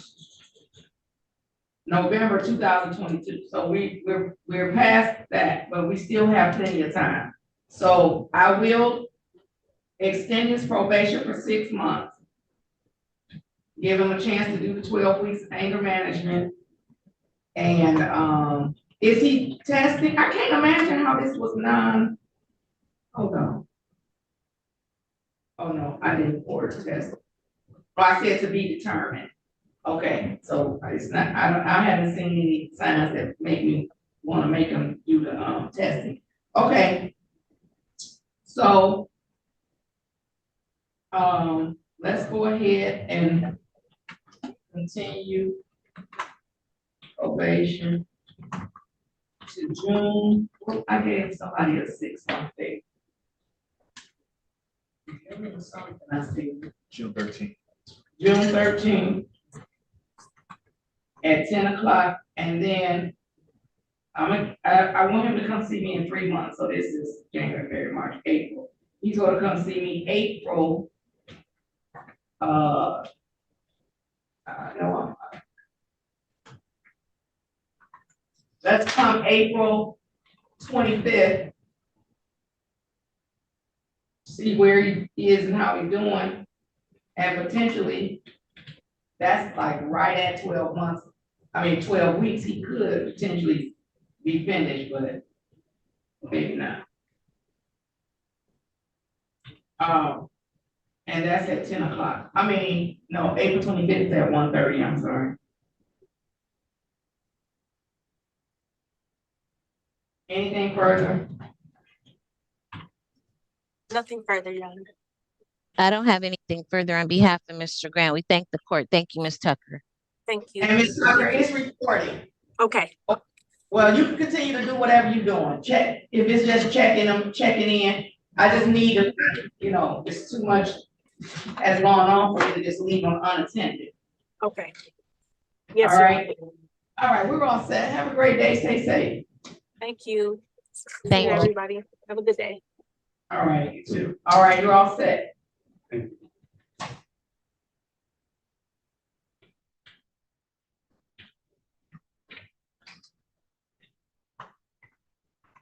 November 2022. So we're past that, but we still have plenty of time. So I will extend his probation for 6 months. Give him a chance to do the 12 weeks anger management. And is he testing? I can't imagine how this was hold on. Oh no, I didn't order test. Oh, I said to be determined. Okay, so it's not, I haven't seen any signs that make me wanna make him do the testing. Okay. So let's go ahead and continue probation to June. I gave somebody a 6-month date. I see. June 13th. June 13th at 10 o'clock, and then I want him to come see me in 3 months. So this is January, February, March, April. He's gonna come see me April. No, let's come April 25th. See where he is and how he's doing. And potentially, that's like right at 12 months. I mean, 12 weeks, he could potentially be finished, but maybe not. And that's at 10 o'clock. I mean, no, April 25th at 1:30, I'm sorry. Anything further? Nothing further, Your Honor. I don't have anything further on behalf of Mr. Grant. We thank the court. Thank you, Ms. Tucker. Thank you. And Ms. Tucker is recording. Okay. Well, you can continue to do whatever you're doing. Check, if it's just checking in. I just need to, it's too much has gone on for you to just leave them unattended. Okay. Yes. All right. All right, we're all set. Have a great day. Stay safe. Thank you. Thank you, everybody. Have a good day. All right, you too. All right, you're all set.